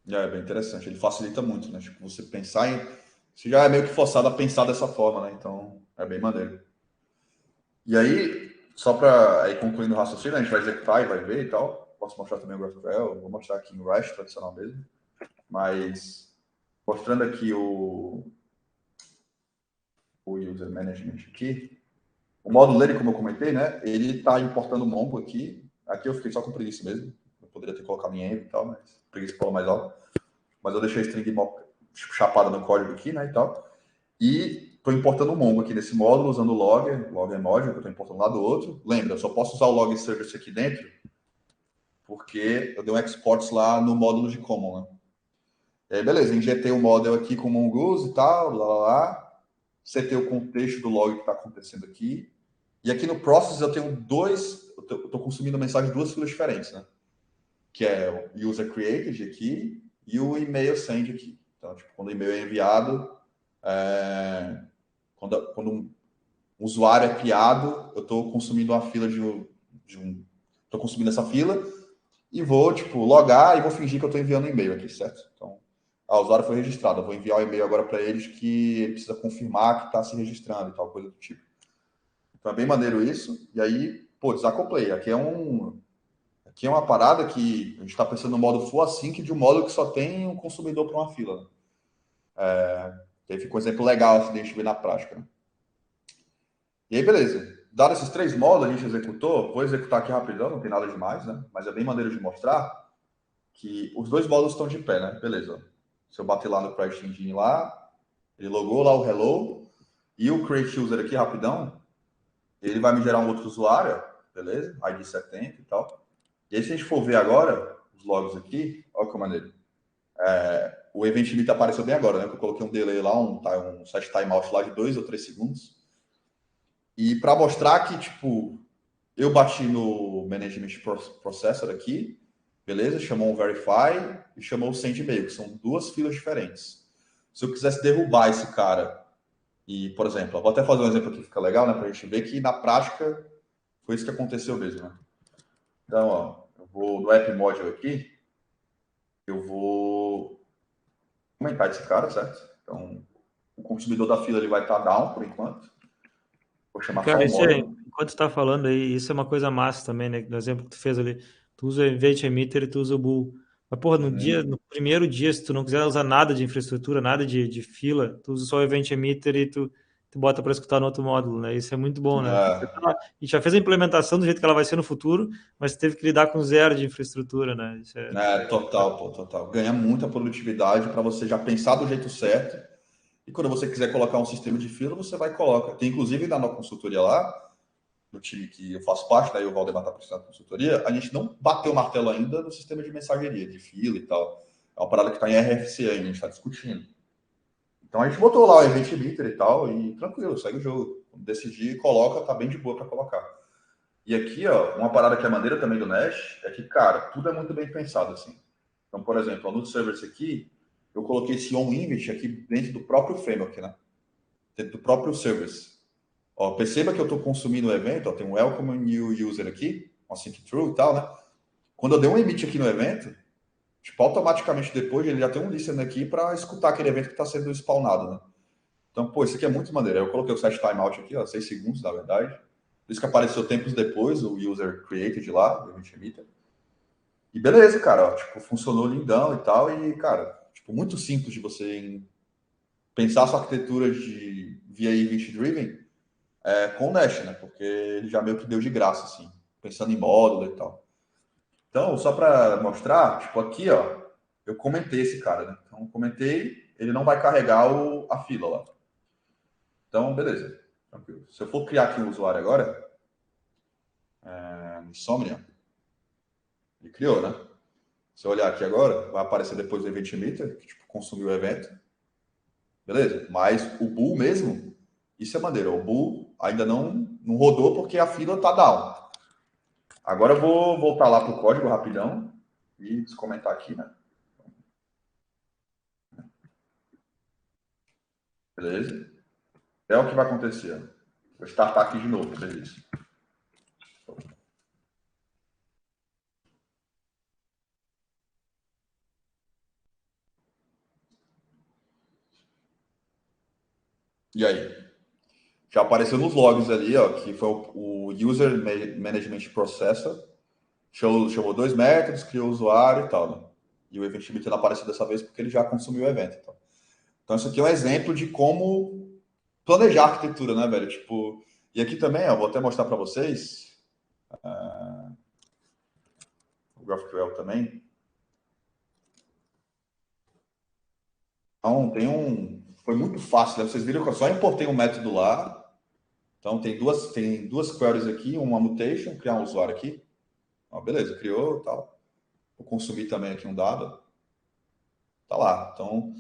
É bem interessante. Ele facilita muito, né? Tipo, você pensar em. Você já é meio que forçado a pensar dessa forma, né? Então, é bem maneiro. E aí, só para ir concluindo o raciocínio, a gente vai executar e vai ver e tal. Posso mostrar também o GraphQL, vou mostrar aqui em Rust tradicional mesmo. Mas, mostrando aqui o User Management aqui. O módulo dele, como eu comentei, né? Ele está importando o Mongo aqui. Aqui eu fiquei só com preguiça mesmo. Eu poderia ter colocado em Env e tal, mas preguiça falou mais alto. Mas eu deixei a string chapada no código aqui, né, e tal. E estou importando o Mongo aqui nesse módulo, usando o log emoji, que eu estou importando lá do outro. Lembra, eu só posso usar o log service aqui dentro, porque eu dei um export lá no módulo de common, né? E aí, beleza, injetei o model aqui com o mongoose e tal, lá. Setei o contexto do log que está acontecendo aqui. E aqui no process eu tenho eu estou consumindo mensagem de duas filas diferentes, né? Que é o user created aqui e o email send aqui. Então, tipo, quando o e-mail é enviado, quando um usuário é criado, eu estou consumindo uma fila estou consumindo essa fila e vou, tipo, logar e vou fingir que eu estou enviando um e-mail aqui, certo? Então, o usuário foi registrado. Eu vou enviar um e-mail agora para eles que ele precisa confirmar que está se registrando e tal, coisa do tipo. Então, é bem maneiro isso. E aí, pô, desacoplei. Aqui é uma parada que a gente está pensando no modo full async de um modo que só tem um consumidor para uma fila. Né? Aí fica um exemplo legal assim, de a gente ver na prática. Né? E aí, beleza. Dado esses três modos, a gente executou. Vou executar aqui rapidão, não tem nada demais, né? Mas é bem maneiro de mostrar que os dois modos estão de pé, né? Beleza. Se eu bater lá no Price Engine lá, ele logou lá o hello e o create user aqui rapidão, ele vai me gerar um outro usuário, beleza? ID 70 e tal. E aí, se a gente for ver agora, os logs aqui, olha que maneiro. O event limit apareceu bem agora, né? Que eu coloquei um delay lá, um set timeout lá de 2 ou 3 segundos. E para mostrar que, tipo, eu bati no Management Processor aqui, beleza? Chamou um Verify e chamou o Send Mail, que são duas filas diferentes. Se eu quisesse derrubar esse cara e, por exemplo, eu vou até fazer um exemplo aqui que fica legal, né? Para a gente ver que na prática foi isso que aconteceu mesmo, né? Então, ó, eu vou no App Module aqui, eu vou aumentar esse cara, certo? Então, o consumidor da fila ele vai estar down por enquanto. Vou chamar só Cara, o módulo. enquanto tu tá falando aí, isso é uma coisa massa também, né? No exemplo que tu fez ali, tu usa o event emitter e tu usa o bull. Mas, porra, no primeiro dia, se tu não quiser usar nada de infraestrutura, nada de fila, tu usa só o event emitter e tu bota para escutar no outro módulo, né? Isso é muito bom, né? A gente já fez a implementação do jeito que ela vai ser no futuro, mas teve que lidar com zero de infraestrutura, né? Isso é Total, pô, total. Ganha muita produtividade para você já pensar do jeito certo. E quando você quiser colocar um sistema de fila, você vai e coloca. Tem inclusive na nossa consultoria lá, no time que eu faço parte, daí o Valdemar está precisando da consultoria, a gente não bateu o martelo ainda no sistema de mensageria, de fila e tal. É uma parada que está em RFC ainda, a gente está discutindo. Então a gente botou lá o event emitter e tal, e tranquilo, segue o jogo. Quando decidir, coloca, tá bem de boa para colocar. E aqui, ó, uma parada que é maneira também do Nash é que, cara, tudo é muito bem pensado, assim. Então, por exemplo, no servers aqui, eu coloquei esse on-invit aqui dentro do próprio framework, né? Dentro do próprio service. Ó, perceba que eu estou consumindo o evento, ó, tem um welcome new user aqui, um sync true e tal, né? Quando eu der um emit aqui no evento, tipo, automaticamente depois ele já tem um listen aqui para escutar aquele evento que está sendo spawnado, né? Então, pô, isso aqui é muito maneiro. Eu coloquei o set timeout aqui, ó, 6 segundos, na verdade. Por isso que apareceu tempos depois o user created lá, o event emitter. E beleza, cara, ó, tipo, funcionou lindão e tal. E, cara, tipo, muito simples de você pensar a sua arquitetura de via event driven com o Nash, né? Porque ele já meio que deu de graça, assim, pensando em módulo e tal. Então, só para mostrar, tipo, aqui, ó, eu comentei esse cara, né? Então, comentei, ele não vai carregar a fila lá. Então, beleza. Tranquilo. Se eu for criar aqui um usuário agora, Insomnia, ele criou, né? Se eu olhar aqui agora, vai aparecer depois o event emitter, que tipo, consumiu o evento. Beleza? Mas o bull mesmo, isso é maneiro. O bull ainda não rodou porque a fila tá down. Agora eu vou voltar lá pro código rapidão e comentar aqui, né? Beleza? É o que vai acontecer. Vou startar aqui de novo para ver isso. E aí? Já apareceu nos logs ali, ó, que foi o User Management Processor. Chamou dois métodos, criou o usuário e tal. Né? E o Event Limiter não apareceu dessa vez porque ele já consumiu o evento. Então, isso aqui é um exemplo de como planejar a arquitetura, né, velho? Tipo, e aqui também, ó, vou até mostrar para vocês. GraphQL também. Então, foi muito fácil, né? Vocês viram que eu só importei um método lá. Então, tem duas queries aqui, uma mutation, criar um usuário aqui. Beleza, criou, tal. Vou consumir também aqui um dado. Tá lá. Então,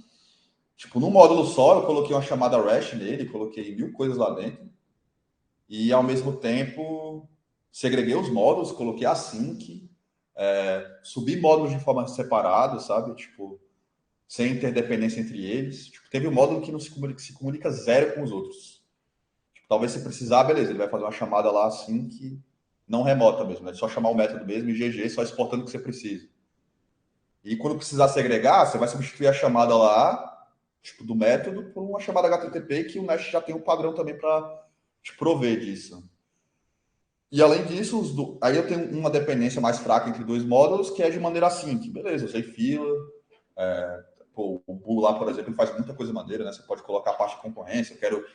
tipo, num módulo só, eu coloquei uma chamada REST nele, coloquei 1000 coisas lá dentro. E, ao mesmo tempo, segreguei os módulos, coloquei async, subi módulos de forma separada, sabe? Tipo, sem interdependência entre eles. Tipo, teve um módulo que não se comunica zero com os outros. Tipo, talvez se precisar, beleza, ele vai fazer uma chamada lá async, não remota mesmo, né? Só chamar o método mesmo e GG, só exportando o que você precisa. E quando precisar segregar, você vai substituir a chamada lá, tipo, do método, por uma chamada HTTP que o Nest já tem um padrão também para te prover disso. E além disso, aí eu tenho uma dependência mais fraca entre dois módulos, que é de maneira async. Beleza, eu sei fila. O Bull lá, por exemplo, faz muita coisa maneira, né? Você pode colocar a parte de concorrência. Eu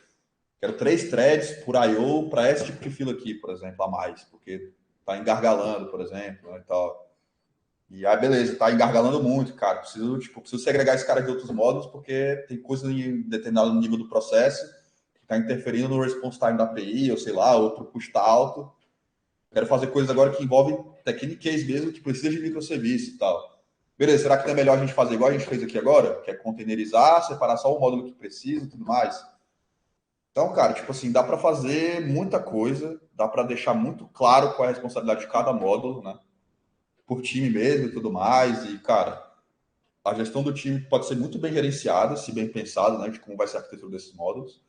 quero 3 threads por I/O para esse tipo de fila aqui, por exemplo, a mais, porque tá engargalando, por exemplo, né, e tal. E aí, beleza, tá engargalando muito, cara. Preciso segregar esse cara de outros módulos, porque tem coisa em determinado nível do processo que está interferindo no response time da API, ou sei lá, outro custo alto. Quero fazer coisas agora que envolvem techniques mesmo, que precisa de microserviço e tal. Beleza, será que não é melhor a gente fazer igual a gente fez aqui agora? Que é containerizar, separar só o módulo que precisa e tudo mais? Então, cara, tipo assim, dá para fazer muita coisa, dá para deixar muito claro qual é a responsabilidade de cada módulo, né? Por time mesmo e tudo mais. E, cara, a gestão do time pode ser muito bem gerenciada, se bem pensado, né? De como vai ser a arquitetura desses módulos.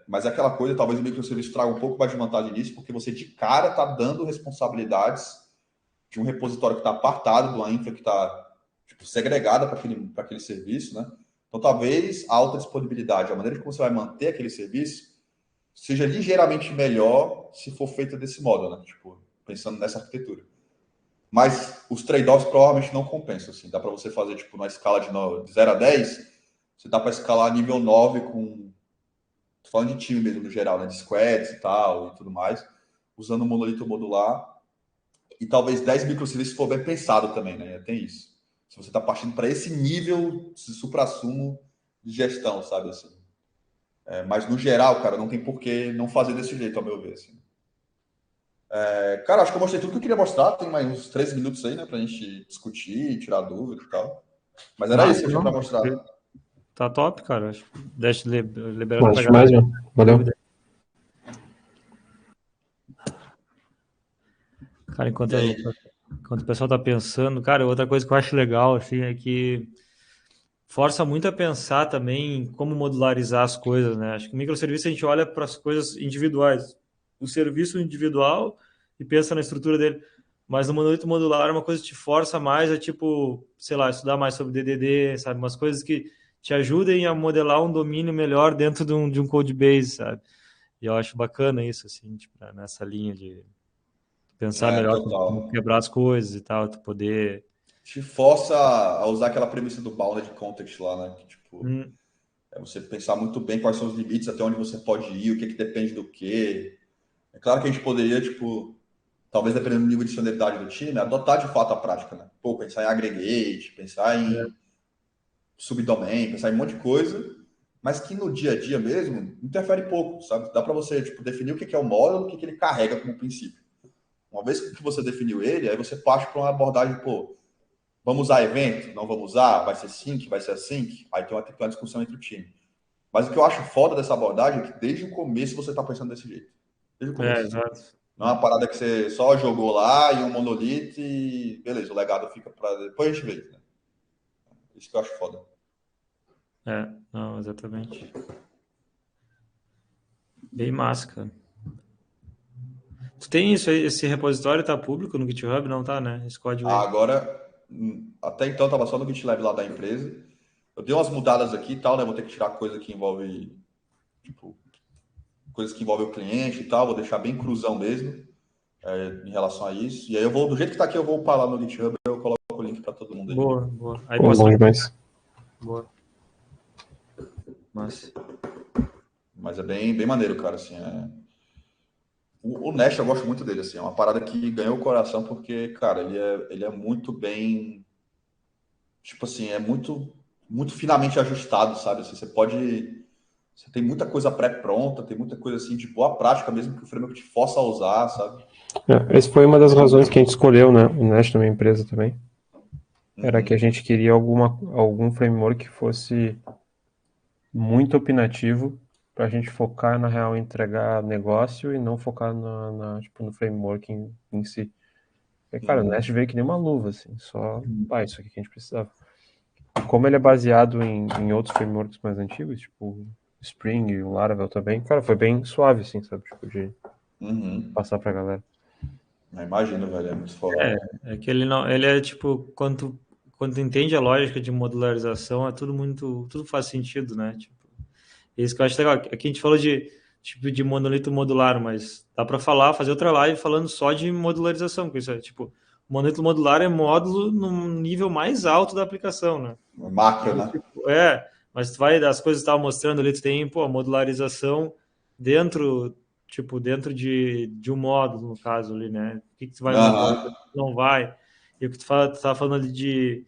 Mas é aquela coisa, talvez o microserviço traga um pouco mais de vantagem nisso, porque você de cara está dando responsabilidades de um repositório que está apartado de uma infra que está segregada para aquele serviço, né? Então, talvez a alta disponibilidade, a maneira como você vai manter aquele serviço, seja ligeiramente melhor se for feita desse modo, né? Tipo, pensando nessa arquitetura. Mas os trade-offs provavelmente não compensam, assim. Dá para você fazer, tipo, numa escala de 0 a 10, você dá para escalar nível 9 com... Tô falando de time mesmo, no geral, né? De squads e tal, e tudo mais, usando o monolito modular. E talvez 10 microserviços se for bem pensado também, né? Tem isso. Se você está partindo para esse nível de supra-sumo de gestão, sabe, assim. Mas, no geral, cara, não tem por que não fazer desse jeito, ao meu ver, assim. Cara, acho que eu mostrei tudo que eu queria mostrar. Tem mais uns 13 minutos aí, né? Pra gente discutir, tirar dúvida e tal. Mas era isso que eu tinha pra mostrar. Tá top, cara. Acho que deixa liberado Mas pra demais, galera. mano. Valeu. Cara, E aí? enquanto o pessoal tá pensando, cara, outra coisa que eu acho legal, assim, é que força muito a pensar também em como modularizar as coisas, né? Acho que o microserviço a gente olha para as coisas individuais, o serviço individual e pensa na estrutura dele. Mas no monolito modular é uma coisa que te força mais a, tipo, sei lá, estudar mais sobre DDD, sabe? Umas coisas que te ajudem a modelar um domínio melhor dentro de um code base, sabe? E eu acho bacana isso, assim, tipo, nessa linha de pensar melhor como Total. quebrar as coisas e tal, tu poder... Te força a usar aquela premissa do bounded context lá, né? Que, tipo, é você pensar muito bem quais são os limites, até onde você pode ir, o que depende do quê. É claro que a gente poderia, tipo, talvez dependendo do nível de senioridade do time, adotar de fato a prática, né? Pô, pensar em aggregate, pensar em subdomain, pensar em um monte de coisa, mas que no dia a dia mesmo interfere pouco, sabe? Dá para você, tipo, definir o que é o módulo, o que ele carrega como princípio. Uma vez que você definiu ele, aí você parte para uma abordagem, pô, vamos usar evento? Não vamos usar? Vai ser sync? Vai ser async? Aí tem uma discussão entre o time. Mas o que eu acho foda dessa abordagem é que desde o começo você está pensando desse jeito. Desde o começo. exato. Não é uma parada que você só jogou lá e um monolito e beleza, o legado fica para depois a gente vê. Né? Isso que eu acho foda. Não, exatamente. Bem massa, cara. Tu tem isso aí, esse repositório tá público no GitHub? Não tá, né? Esse código aí. Agora, até então estava só no GitLab lá da empresa. Eu dei umas mudadas aqui e tal, né? Vou ter que tirar coisa que envolve, tipo, coisas que envolvem o cliente e tal. Vou deixar bem cruzão mesmo em relação a isso. E aí eu vou, do jeito que tá aqui, eu vou upar lá no GitHub e eu coloco o link para todo mundo aí. Boa, boa. Aí Pô, bom demais. Boa. Mas Mas é bem maneiro, cara, assim. O Nest eu gosto muito dele, assim, é uma parada que ganhou o coração porque, cara, ele é muito bem, tipo assim, é muito finamente ajustado, sabe? Assim, você tem muita coisa pré-pronta, tem muita coisa assim de boa prática mesmo que o framework te força a usar, sabe? Essa foi uma das razões que a gente escolheu, né, o Nest na minha empresa também. Era que a Uhum, gente queria algum framework que fosse muito opinativo para a gente focar na real em entregar negócio e não focar tipo, no framework em si. E, cara, o uhum, Nest veio que nem uma luva, assim, só, isso aqui que a gente precisava. Como ele é baseado em outros frameworks mais antigos, tipo Spring e o Laravel também, cara, foi bem suave, assim, sabe, tipo, de uhum. passar pra galera. Eu imagino, velho, é muito foda. É que ele não, ele é tipo, quando tu entende a lógica de modularização, é tudo faz sentido, né? Tipo, isso que eu acho legal. Aqui a gente falou de tipo de monolito modular, mas dá para fazer outra live falando só de modularização, porque isso é tipo, monolito modular é módulo no nível mais alto da aplicação, né? Macro, Então, né? tipo, mas tu vai das coisas que estava mostrando ali, tu tem, pô, a modularização dentro, tipo, dentro de um módulo, no caso ali, né? O que tu vai Aham. modular, o que tu não vai. E o que tu tava falando ali de,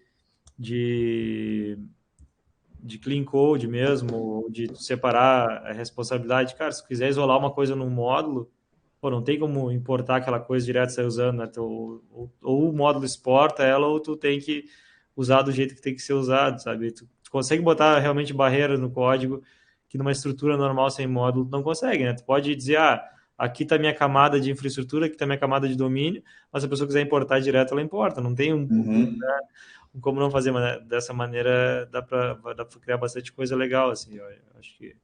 de clean code mesmo, ou de separar a responsabilidade. Cara, se tu quiser isolar uma coisa num módulo, pô, não tem como importar aquela coisa direto e sair usando, né? Ou o módulo exporta ela, ou tu tem que usar do jeito que tem que ser usado, sabe? Tu consegue botar realmente barreira no código que numa estrutura normal sem módulo tu não consegue, né? Tu pode dizer, aqui está minha camada de infraestrutura, aqui está minha camada de domínio, mas se a pessoa quiser importar direto, ela importa. Não tem Uhum. como não fazer, mas dessa maneira dá pra criar bastante coisa legal, assim. Eu acho que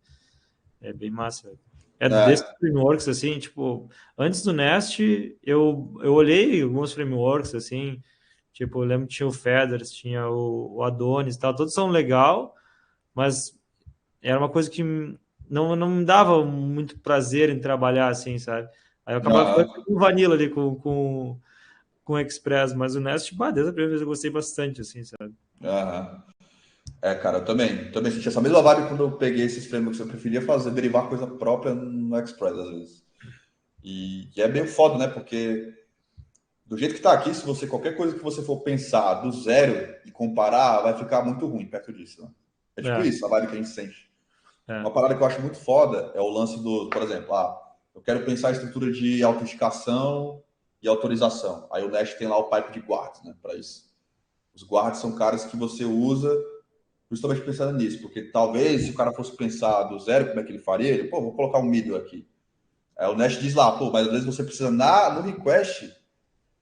é bem massa, velho. É desses É. frameworks, assim, tipo, antes do Nest, eu olhei alguns frameworks, assim, tipo, eu lembro que tinha o Feathers, tinha o Adonis e tal, todos são legal, mas era uma coisa que não me dava muito prazer em trabalhar, assim, sabe? Aí eu acabava ficando Aham. com o Vanilla ali, com o Express, mas o Nest, desde a primeira vez eu gostei bastante, assim, sabe? Aham. É, cara, eu também senti essa mesma vibe quando eu peguei esses frameworks. Eu preferia fazer, derivar coisa própria no Express, às vezes. E é meio foda, né? Porque do jeito que tá aqui, se você, qualquer coisa que você for pensar do zero e comparar, vai ficar muito ruim perto disso, né? É tipo É, isso, a vibe que a gente sente. é. Uma parada que eu acho muito foda é o lance do, por exemplo, eu quero pensar a estrutura de autenticação e autorização. Aí o Nest tem lá o pipe de guards, né, para isso. Os guards são caras que você usa justamente pensando nisso, porque talvez se o cara fosse pensar do zero, como é que ele faria? Ele, pô, vou colocar um middle aqui. Aí o Nest diz lá, pô, mas às vezes você precisa no request,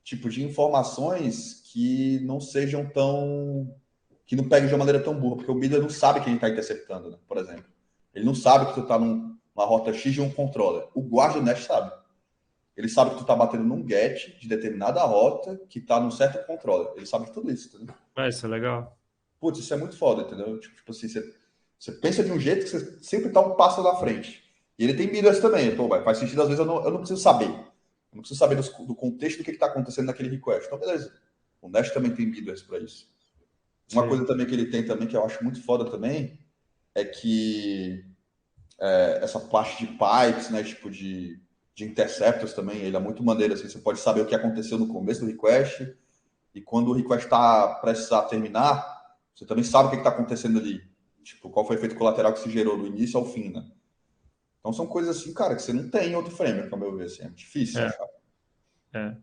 tipo, de informações que não sejam tão, que não peguem de uma maneira tão burra, porque o middle não sabe quem está interceptando, né, por exemplo. Ele não sabe que tu está numa rota X de um controller. O guarda do Nest sabe. Ele sabe que tu está batendo num get de determinada rota que está num certo controller. Ele sabe de tudo isso, entendeu? Isso é legal. Putz, isso é muito foda, entendeu? Tipo assim, você pensa de um jeito que você sempre tá um passo na frente. E ele tem milhas também. Pô, faz sentido, às vezes eu não preciso saber. Eu não preciso saber do contexto do que está acontecendo naquele request. Então, beleza. O Nest também tem milhas para isso. Uma Sim. coisa também que ele tem também, que eu acho muito foda também, é que essa parte de pipes, né, tipo de interceptors também, ele é muito maneiro, assim, você pode saber o que aconteceu no começo do request, e quando o request está prestes a terminar, você também sabe o que está acontecendo ali. Tipo, qual foi o efeito colateral que se gerou do início ao fim, né? Então são coisas assim, cara, que você não tem em outro framework, ao meu ver, assim, é difícil É, achar.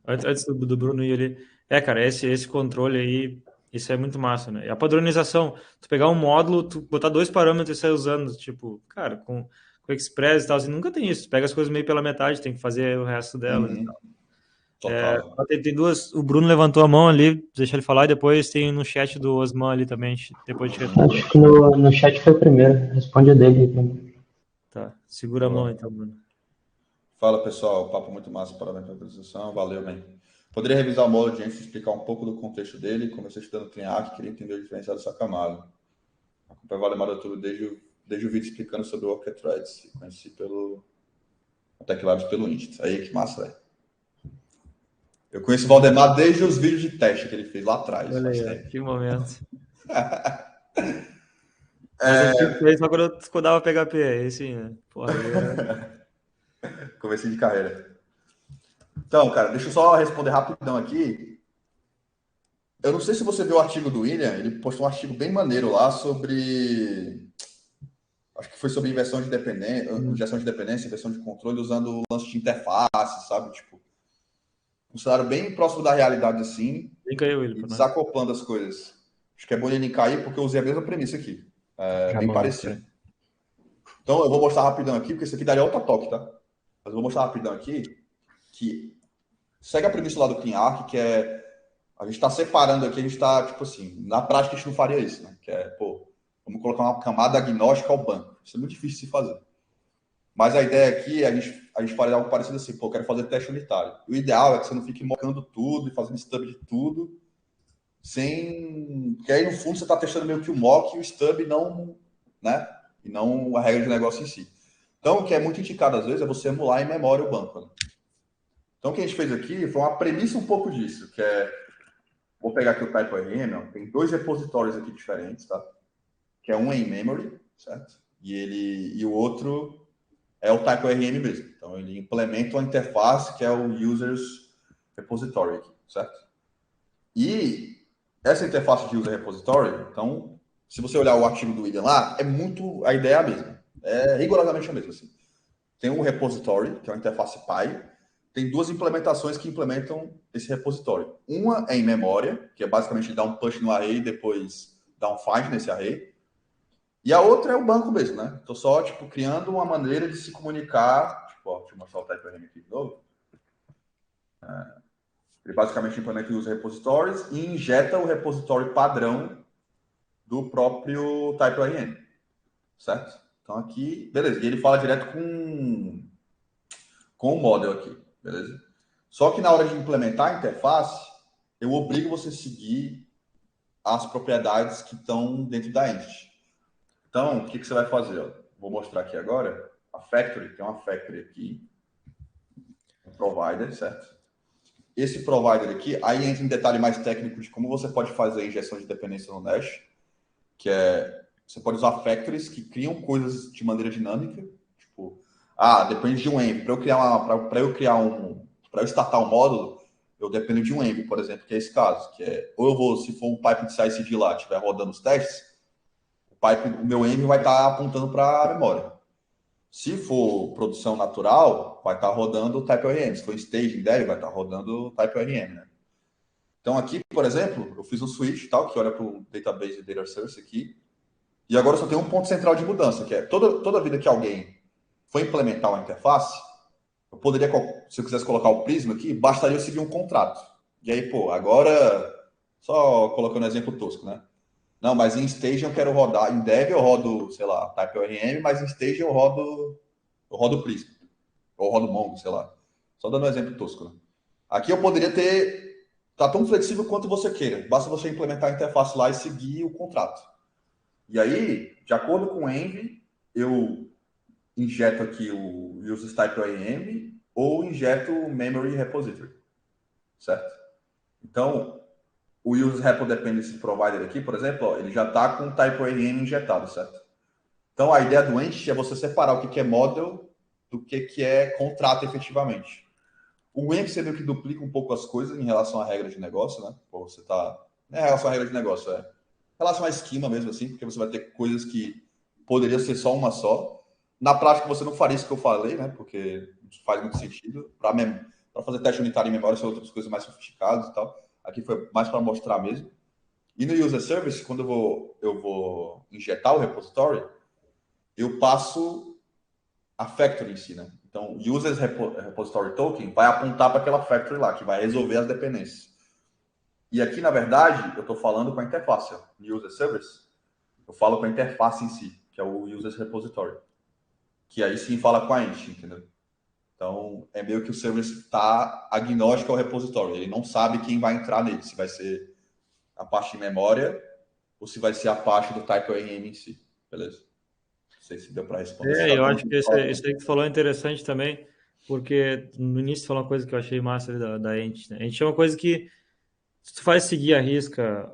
Antes do Bruno ir ali. Cara, esse controle aí, isso é muito massa, né? E a padronização, tu pegar um módulo, tu botar dois parâmetros e sair usando, tipo, cara, com Express e tal, assim, nunca tem isso. Tu pega as coisas meio pela metade, tem que fazer o resto delas e tal. Uhum, total. Tem duas. O Bruno levantou a mão ali, deixa ele falar, e depois tem no chat do Osman ali também, depois de responder. Acho que no chat foi o primeiro. Responde a dele primeiro. Tá, segura a mão Boa. então, Bruno. Fala, pessoal. Papo muito massa. Parabéns pela apresentação. Valeu, man. Poderia revisar o módulo de Ansible e explicar um pouco do contexto dele? Comecei estudando Triac, queria entender o diferencial dessa camada. Acompanho o Valdemar Doutor desde o vídeo explicando sobre o Worker Threads. Conheci pelo Tech Labs pelo Insta. Aí, que massa, velho. Eu conheço o Valdemar desde os vídeos de teste que ele fez lá atrás, Olha faz aí, ó, tempo. que momento. Mas antigo foi só quando eu codava PHP, aí sim, né? Porra, aí Comecei de carreira. Então, cara, deixa eu só responder rapidão aqui. Eu não sei se você viu o artigo do William, ele postou um artigo bem maneiro lá sobre. Acho que foi sobre injeção de dependência, inversão de controle, usando o lance de interface, sabe? Tipo, um cenário bem próximo da realidade, assim, Liga aí, William, e pra nós. desacoplando as coisas. Acho que é bom ele linkar aí, porque eu usei a mesma premissa aqui. É Já bem mandei pra parecido. ele. Então, eu vou mostrar rapidão aqui, porque isso aqui daria outra toque, tá? Mas eu vou mostrar rapidão aqui que segue a premissa lá do CleanArch, que é a gente está separando aqui, a gente está, tipo assim, na prática a gente não faria isso, né? Que é, pô, vamos colocar uma camada agnóstica ao banco. Isso é muito difícil de se fazer. Mas a ideia aqui é a gente faria algo parecido assim, pô, quero fazer teste unitário. O ideal é que você não fique mocando tudo e fazendo stub de tudo, sem. Porque aí no fundo você está testando meio que o mock e o stub não, né? E não a regra de negócio em si. Então, o que é muito indicado às vezes é você emular em memória o banco. Né? Então, o que a gente fez aqui foi uma premissa um pouco disso, que é. Vou pegar aqui o TypeORM, tem 2 repositórios aqui diferentes, tá? Que é um em memory, certo? E o outro é o TypeORM mesmo. Então, ele implementa uma interface que é o Users Repository, aqui, certo? E essa interface de User Repository, então, se você olhar o artigo do William lá, a ideia é a mesma. É rigorosamente a mesma, assim. Tem um repository, que é uma interface PY, tem 2 implementações que implementam esse repositório. Uma é em memória, que é basicamente dar um push no array e depois dar um find nesse array. E a outra é o banco mesmo, né? Estou só, tipo, criando uma maneira de se comunicar. Tipo, ó, deixa eu mostrar o TypeORM aqui de novo. Ele basicamente implementa os repositórios e injeta o repositório padrão do próprio TypeORM, certo? Então aqui, beleza. E ele fala direto com o model aqui, beleza? Só que na hora de implementar a interface, eu obrigo você a seguir as propriedades que estão dentro da entity. Então, o que você vai fazer? Ó? Vou mostrar aqui agora. A factory, tem uma factory aqui, um provider, certo? Esse provider aqui, aí entra em detalhe mais técnico de como você pode fazer a injeção de dependência no Dash, que é, você pode usar factories que criam coisas de maneira dinâmica, tipo, depende de um env. Para eu startar um módulo, eu dependo de um env, por exemplo, que é esse caso, que é, ou eu vou, se for um pipe de CI/CD lá, estiver rodando os testes, o meu env vai estar apontando para a memória. Se for produção natural, vai estar rodando o TypeORM. Se for staging dele, vai estar rodando o TypeORM, né? Então aqui, por exemplo, eu fiz um switch, tal, que olha para o database data source aqui, e agora só tem um ponto central de mudança, que é toda vida que alguém for implementar uma interface, eu poderia, se eu quisesse colocar o Prisma aqui, bastaria eu seguir um contrato. E aí, pô, agora, só colocando um exemplo tosco, né? Não, mas em stage eu quero rodar, em dev eu rodo, sei lá, TypeORM, mas em stage eu rodo Prisma, ou rodo Mongo, sei lá. Só dando um exemplo tosco, né? Aqui eu poderia tá tão flexível quanto você queira. Basta você implementar a interface lá e seguir o contrato. E aí, de acordo com o Env, eu injeto aqui o uses TypeORM ou injeto o memory repository, certo? Então, o uses repo dependency provider aqui, por exemplo, ó, ele já está com o TypeORM injetado, certo? Então, a ideia do entity é você separar o que é model do que é contrato efetivamente. O Env você meio que duplica um pouco as coisas em relação à regra de negócio, né? Pô, você tá. Não é em relação à regra de negócio, é em relação à esquema mesmo, assim, porque você vai ter coisas que poderia ser só uma só. Na prática, você não faria isso que eu falei, né? Porque não faz muito sentido. Para fazer teste unitário em memória, são outras coisas mais sofisticadas e tal. Aqui foi mais para mostrar mesmo. E no user service, quando eu vou injetar o repository, eu passo a factory em si, né? Então, o users repository token vai apontar para aquela factory lá, que vai resolver as dependências. E aqui, na verdade, eu estou falando com a interface, ó, user service. Eu falo com a interface em si, que é o users repository. Que aí sim fala com a entity, entendeu? Então, é meio que o service está agnóstico ao repositório. Ele não sabe quem vai entrar nele, se vai ser a parte de memória ou se vai ser a parte do TypeORM em si. Beleza? Não sei se deu para responder. Se tá Eu tão acho que isso aí que tu falou é interessante também, porque no início tu falou uma coisa que eu achei massa ali da Entity, né? A Entity é uma coisa que se tu vai seguir a risca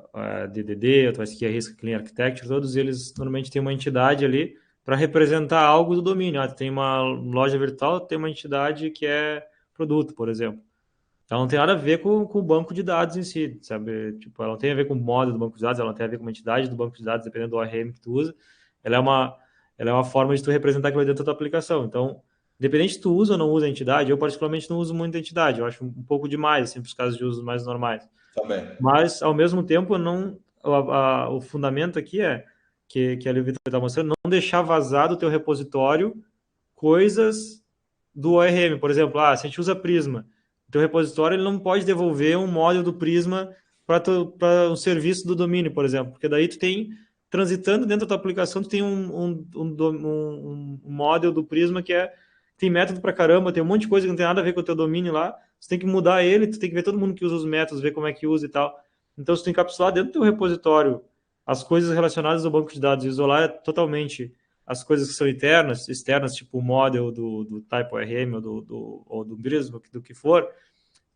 DDD, ou tu vai seguir a risca Clean Architecture, todos eles normalmente têm uma entidade ali para representar algo do domínio. Tu tem uma loja virtual, tem uma entidade que é produto, por exemplo. Então não tem nada a ver com o banco de dados em si, sabe? Tipo, ela não tem a ver com o modo do banco de dados, ela não tem a ver com a entidade do banco de dados, dependendo do ORM que tu usa. Ela é uma forma de tu representar aquilo dentro da tua aplicação. Então, independente se tu usa ou não usa a entidade, eu particularmente não uso muito a entidade, eu acho um pouco demais, assim, para os casos de usos mais normais. Também. Mas, ao mesmo tempo, o fundamento aqui é que a Vitor está mostrando, não deixar vazar do teu repositório coisas do ORM. Por exemplo, se a gente usa Prisma, o teu repositório ele não pode devolver um módulo do Prisma para um serviço do domínio, por exemplo, porque daí tu tem, transitando dentro da tua aplicação, tu tem um módulo do Prisma que tem método pra caramba, tem um monte de coisa que não tem nada a ver com o teu domínio lá, você tem que mudar ele, tu tem que ver todo mundo que usa os métodos, ver como é que usa e tal. Então, se tu encapsular dentro do teu repositório as coisas relacionadas ao banco de dados e isolar totalmente as coisas que são externas, tipo o model do type ORM ou do Prisma, do que for,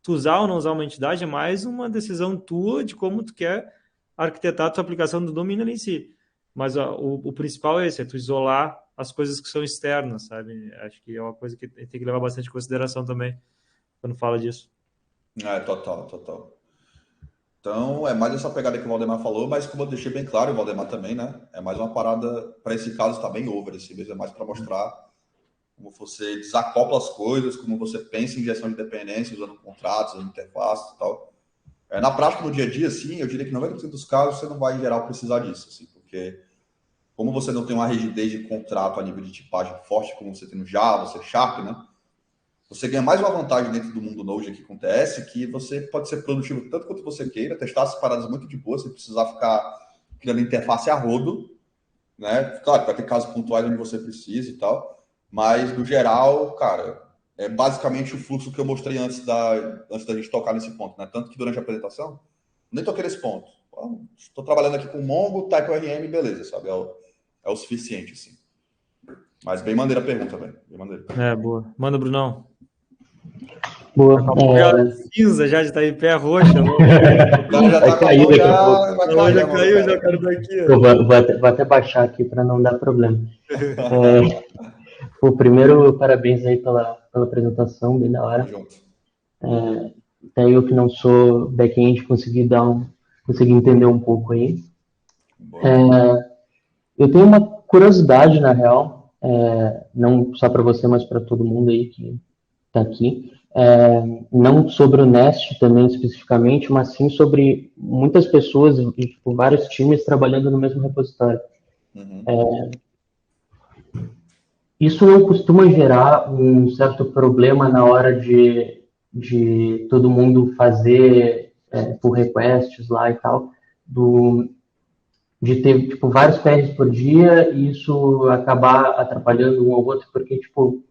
tu usar ou não usar uma entidade é mais uma decisão tua de como tu quer arquitetar a tua aplicação do domínio ali em si. Mas o principal é esse, é tu isolar as coisas que são externas, sabe? Acho que é uma coisa que tem que levar bastante em consideração também quando fala disso. Total. Então, é mais essa pegada que o Valdemar falou, mas como eu deixei bem claro, o Valdemar também, né? É mais uma parada, para esse caso, está bem over, assim mesmo, é mais para mostrar como você desacopla as coisas, como você pensa em gestão de dependência, usando contratos, usando interfaces e tal. Na prática, no dia a dia, sim, eu diria que 90% dos casos você não vai, em geral, precisar disso, assim, porque como você não tem uma rigidez de contrato a nível de tipagem forte, como você tem no Java, C Sharp, né? Você ganha mais uma vantagem dentro do mundo Node aqui com o TS, que você pode ser produtivo tanto quanto você queira, testar as paradas muito de boa, sem precisar ficar criando interface a rodo, né? Claro, vai ter casos pontuais onde você precisa e tal, mas no geral, cara, é basicamente o fluxo que eu mostrei antes da gente tocar nesse ponto, né? Tanto que durante a apresentação, nem toquei nesse ponto. Estou trabalhando aqui com Mongo, Type ORM, beleza, sabe? É o suficiente, assim. Mas bem maneira a pergunta, velho. Bem maneira. Boa. Manda, Brunão. Boa. Cinza já de estar em pé roxa. O cara já tá cair daqui a pouco. Vai cair, já caiu, já quero daqui. Vou até baixar aqui para não dar problema. Primeiro, parabéns aí pela apresentação, bem da hora. Até eu que não sou back-end consegui entender um pouco aí. Eu tenho uma curiosidade, na real, não só para você, mas para todo mundo aí que está aqui. Não sobre o Nest também especificamente, mas sim sobre muitas pessoas e tipo, vários times trabalhando no mesmo repositório. Isso não costuma gerar um certo problema na hora de todo mundo fazer pull requests lá e tal, de ter tipo, vários PRs por dia e isso acabar atrapalhando um ao outro, porque tipo,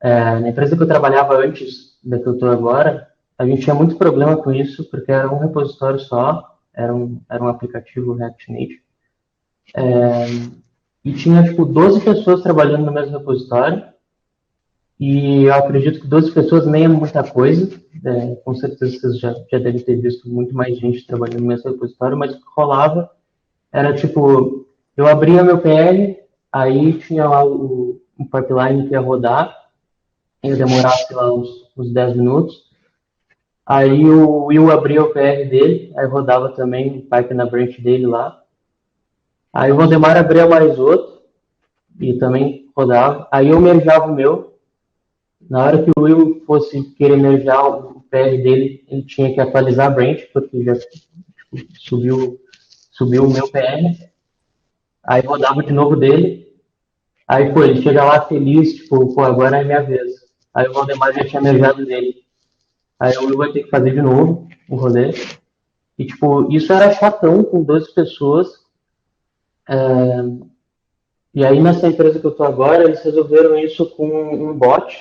na empresa que eu trabalhava antes da que eu estou agora, a gente tinha muito problema com isso, porque era um repositório só, era um aplicativo React Native, e tinha, tipo, 12 pessoas trabalhando no mesmo repositório, e eu acredito que 12 pessoas nem é muita coisa, com certeza vocês já devem ter visto muito mais gente trabalhando no mesmo repositório, mas o que rolava era, tipo, eu abria meu PL, aí tinha lá um pipeline que ia rodar, ia demorar, sei lá, uns 10 minutos, aí o Will abria o PR dele, aí rodava também o pipe na branch dele lá, aí o Valdemar abria mais outro, e também rodava. Aí eu mergeava o meu. Na hora que o Will fosse querer mergear o PR dele, ele tinha que atualizar a branch, porque já subiu o meu PR. Aí rodava de novo dele. Aí, ele chega lá feliz, tipo, agora é minha vez. Aí o Valdemar já tinha mergeado dele. Aí o Will vai ter que fazer de novo o rolê. E, tipo, isso era chatão com 12 pessoas. E aí, nessa empresa que eu tô agora, eles resolveram isso com um bot.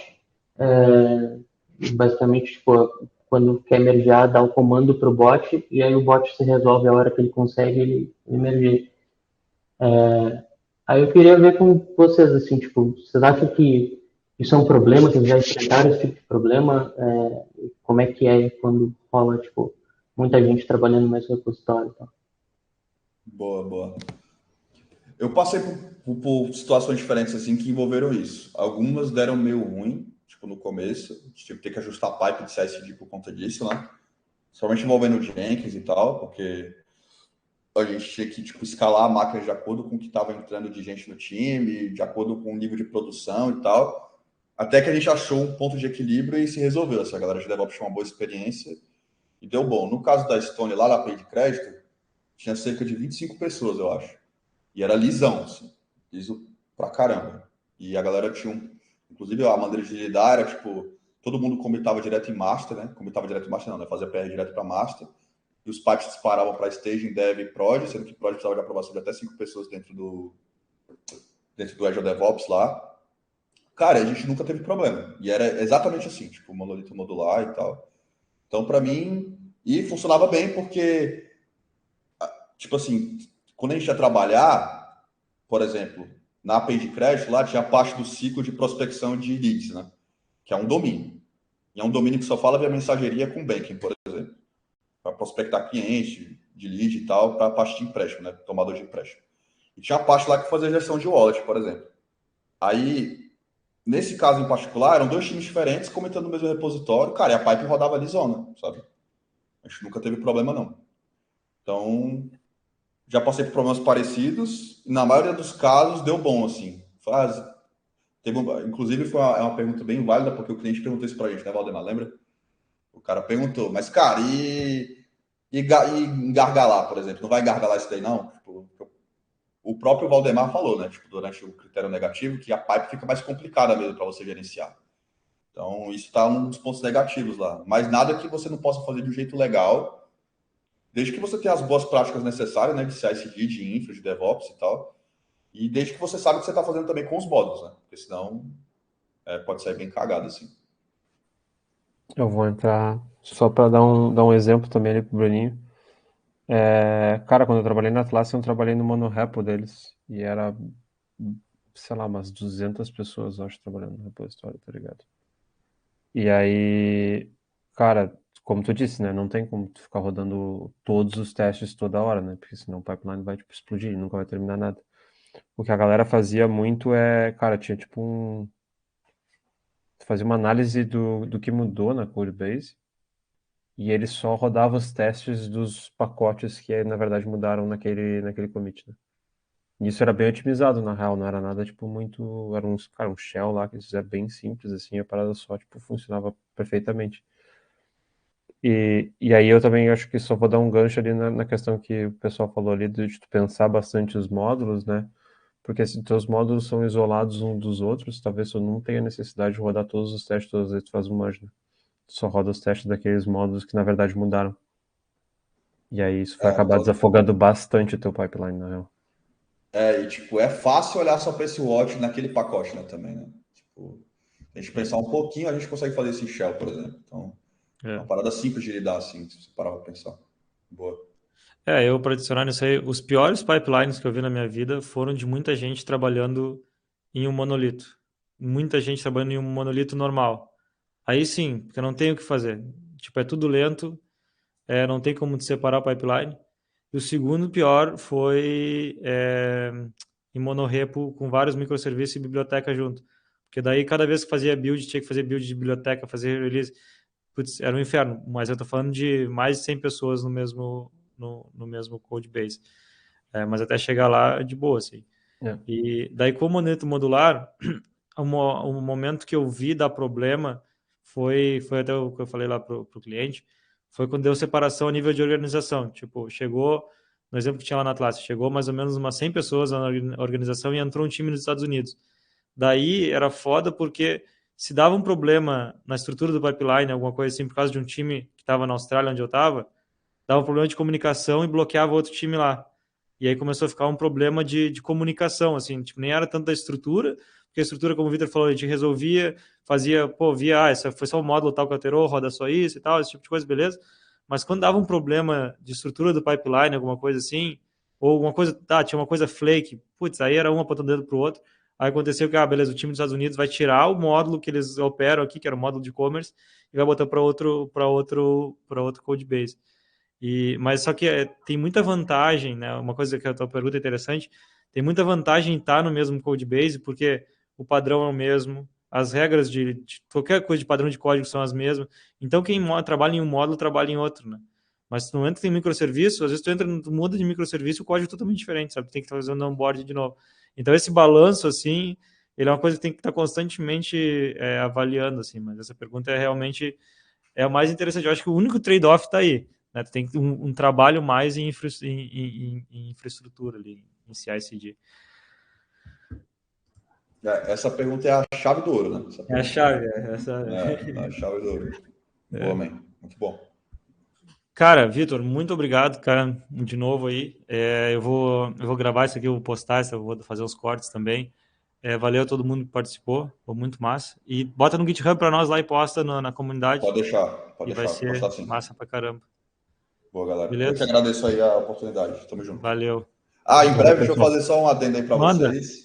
Basicamente, tipo, quando quer mergear, dá um comando pro bot, e aí o bot se resolve a hora que ele consegue, ele merge. Aí eu queria ver com vocês, assim, tipo, vocês acham que isso é um problema, vocês já enfrentaram esse tipo de problema? Como é que é quando rola, tipo, muita gente trabalhando no mesmo repositório? Tá? Boa. Eu passei por situações diferentes assim que envolveram isso. Algumas deram meio ruim, tipo, tipo, no começo, a gente teve que ajustar a pipe de CI/CD por conta disso, né? Somente envolvendo o Jenkins e tal, porque a gente tinha que, tipo, escalar a máquina de acordo com o que estava entrando de gente no time, de acordo com o nível de produção e tal, até que a gente achou um ponto de equilíbrio e se resolveu. Essa galera de DevOps tinha uma boa experiência e deu bom. No caso da Stone, lá na Pay de Crédito, tinha cerca de 25 pessoas, eu acho. E era lisão, assim, liso pra caramba. E a galera tinha inclusive a maneira de lidar era, tipo, todo mundo comitava direto em master, né? Comitava direto em master não, né? Fazia PR direto para master. E os pipes disparavam para staging, dev e prod, sendo que prod precisava de aprovação de até 5 pessoas dentro do Azure DevOps lá. Cara, a gente nunca teve problema. E era exatamente assim, tipo, monolito modular e tal. Então, para mim, e funcionava bem porque, tipo assim, quando a gente ia trabalhar, por exemplo, na API de crédito, lá tinha a parte do ciclo de prospecção de leads, né? Que é um domínio. E é um domínio que só fala via mensageria com banking, por exemplo, para prospectar cliente, de lead e tal, para a parte de empréstimo, né? Tomador de empréstimo. E tinha a parte lá que fazia gestão de wallet, por exemplo. Aí, nesse caso em particular, eram dois times diferentes comentando no mesmo repositório, cara, e a pipe rodava lisona, sabe? A gente nunca teve problema, não. Então, já passei por problemas parecidos, e na maioria dos casos deu bom, assim. Inclusive, é uma pergunta bem válida, porque o cliente perguntou isso pra gente, né, Valdemar? Lembra? O cara perguntou, mas, cara, e engargalar, por exemplo? Não vai engargalar isso daí, não? Tipo, o próprio Valdemar falou, né? Tipo, durante o critério negativo, que a pipe fica mais complicada mesmo para você gerenciar. Então, isso está um dos pontos negativos lá. Mas nada que você não possa fazer de um jeito legal, desde que você tenha as boas práticas necessárias, né? De CI/CD, de infra, de DevOps e tal. E desde que você sabe o que você está fazendo também com os módulos, né? Porque senão pode sair bem cagado, assim. Eu vou entrar só para dar um exemplo também ali pro Bruninho. Cara, quando eu trabalhei na Atlassian, eu trabalhei no monorepo deles. E era, sei lá, umas 200 pessoas, eu acho, trabalhando no repositório, tá ligado? E aí, cara, como tu disse, né? Não tem como tu ficar rodando todos os testes toda hora, né? Porque senão o pipeline vai, tipo, explodir e nunca vai terminar nada. O que a galera fazia muito cara, tinha tipo fazia uma análise do que mudou na codebase e ele só rodava os testes dos pacotes que na verdade mudaram naquele commit, né? E isso era bem otimizado na real, não era nada tipo muito, era um shell lá que eles fizeram bem simples assim, a parada só tipo funcionava perfeitamente. E aí eu também acho que só vou dar um gancho ali na questão que o pessoal falou ali de tu pensar bastante os módulos, né? Porque se teus módulos são isolados uns dos outros, talvez tu não tenha necessidade de rodar todos os testes todas as vezes que tu faz um merge, né? Tu só roda os testes daqueles módulos que na verdade mudaram. E aí isso vai acabar desafogando bastante o teu pipeline, na real. E tipo, é fácil olhar só para esse watch naquele pacote, né, também, né? Tipo, a gente pensar um pouquinho, a gente consegue fazer esse shell, por exemplo. Então, é uma parada simples de lidar, assim, se você parar para pensar. Boa. Eu, para adicionar nisso aí, os piores pipelines que eu vi na minha vida foram de muita gente trabalhando em um monolito. Muita gente trabalhando em um monolito normal. Aí sim, porque não tem o que fazer. Tipo, é tudo lento, não tem como te separar o pipeline. E o segundo pior foi em monorepo com vários microserviços e biblioteca junto. Porque daí cada vez que fazia build, tinha que fazer build de biblioteca, fazer release. Putz, era um inferno. Mas eu tô falando de mais de 100 pessoas no mesmo code base. Mas até chegar lá, de boa, assim. E daí, com o monolito modular, o momento que eu vi dar problema foi até o que eu falei lá pro cliente, foi quando deu separação a nível de organização. Tipo, chegou, no exemplo que tinha lá na Atlas, chegou mais ou menos umas 100 pessoas na organização e entrou um time nos Estados Unidos. Daí era foda porque se dava um problema na estrutura do pipeline, alguma coisa assim, por causa de um time que estava na Austrália, onde eu estava, dava um problema de comunicação e bloqueava outro time lá. E aí começou a ficar um problema de comunicação, assim, tipo, nem era tanto da estrutura, porque a estrutura, como o Vitor falou, a gente resolvia, fazia, essa foi só o módulo tal que alterou, roda só isso e tal, esse tipo de coisa, beleza. Mas quando dava um problema de estrutura do pipeline, alguma coisa assim, ou alguma coisa, tinha uma coisa flake, putz, aí era uma apontando o dedo pro outro. Aí aconteceu que, beleza, o time dos Estados Unidos vai tirar o módulo que eles operam aqui, que era o módulo de e-commerce, e vai botar para outro code base. Mas só que tem muita vantagem, né? Uma coisa que a tua pergunta é interessante, tem muita vantagem em estar no mesmo code base, porque o padrão é o mesmo, as regras de qualquer coisa de padrão de código são as mesmas. Então, quem trabalha em um módulo, trabalha em outro, né? Mas se tu não entra em microserviço, às vezes tu muda de microserviço, o código é totalmente diferente, sabe? Tu tem que estar fazendo onboard de novo. Então, esse balanço, assim, ele é uma coisa que tem que estar constantemente avaliando, assim. Mas essa pergunta é realmente a mais interessante. Eu acho que o único trade-off está aí, né? Tu tem um trabalho mais em infraestrutura ali, em CI/CD. Essa pergunta é a chave do ouro, né? É a chave, essa... É a chave do ouro. Boa, man. Muito bom. Cara, Vitor, muito obrigado, cara, de novo aí. Eu vou gravar isso aqui, eu vou postar, eu vou fazer os cortes também. Valeu a todo mundo que participou, foi muito massa. E bota no GitHub para nós lá e posta na comunidade. Pode deixar, E vai ser postar sim. massa pra caramba. Boa, galera. Beleza? Eu que agradeço aí a oportunidade. Tamo junto. Valeu. Em breve, deixa eu fazer só um adendo aí para Manda. vocês.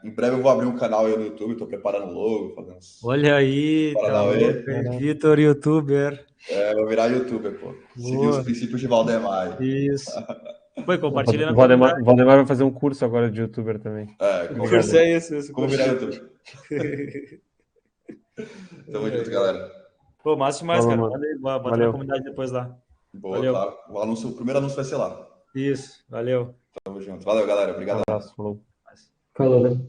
Em breve eu vou abrir um canal aí no YouTube, tô preparando logo, fazendo uns... Olha aí, tá louco, Vitor, youtuber. Vou virar youtuber, pô. Seguir os princípios de Valdemar. Isso. Foi, compartilha na Valdemar vai fazer um curso agora de youtuber também. O curso é esse. Como virar youtuber. Tamo junto, galera. Pô, massa demais, cara. Bota Valeu. na comunidade depois lá. Boa, Valeu. claro. O primeiro anúncio vai ser lá. Isso, valeu. Tamo junto. Valeu, galera. Obrigado. Um abraço, falou. Falou, né?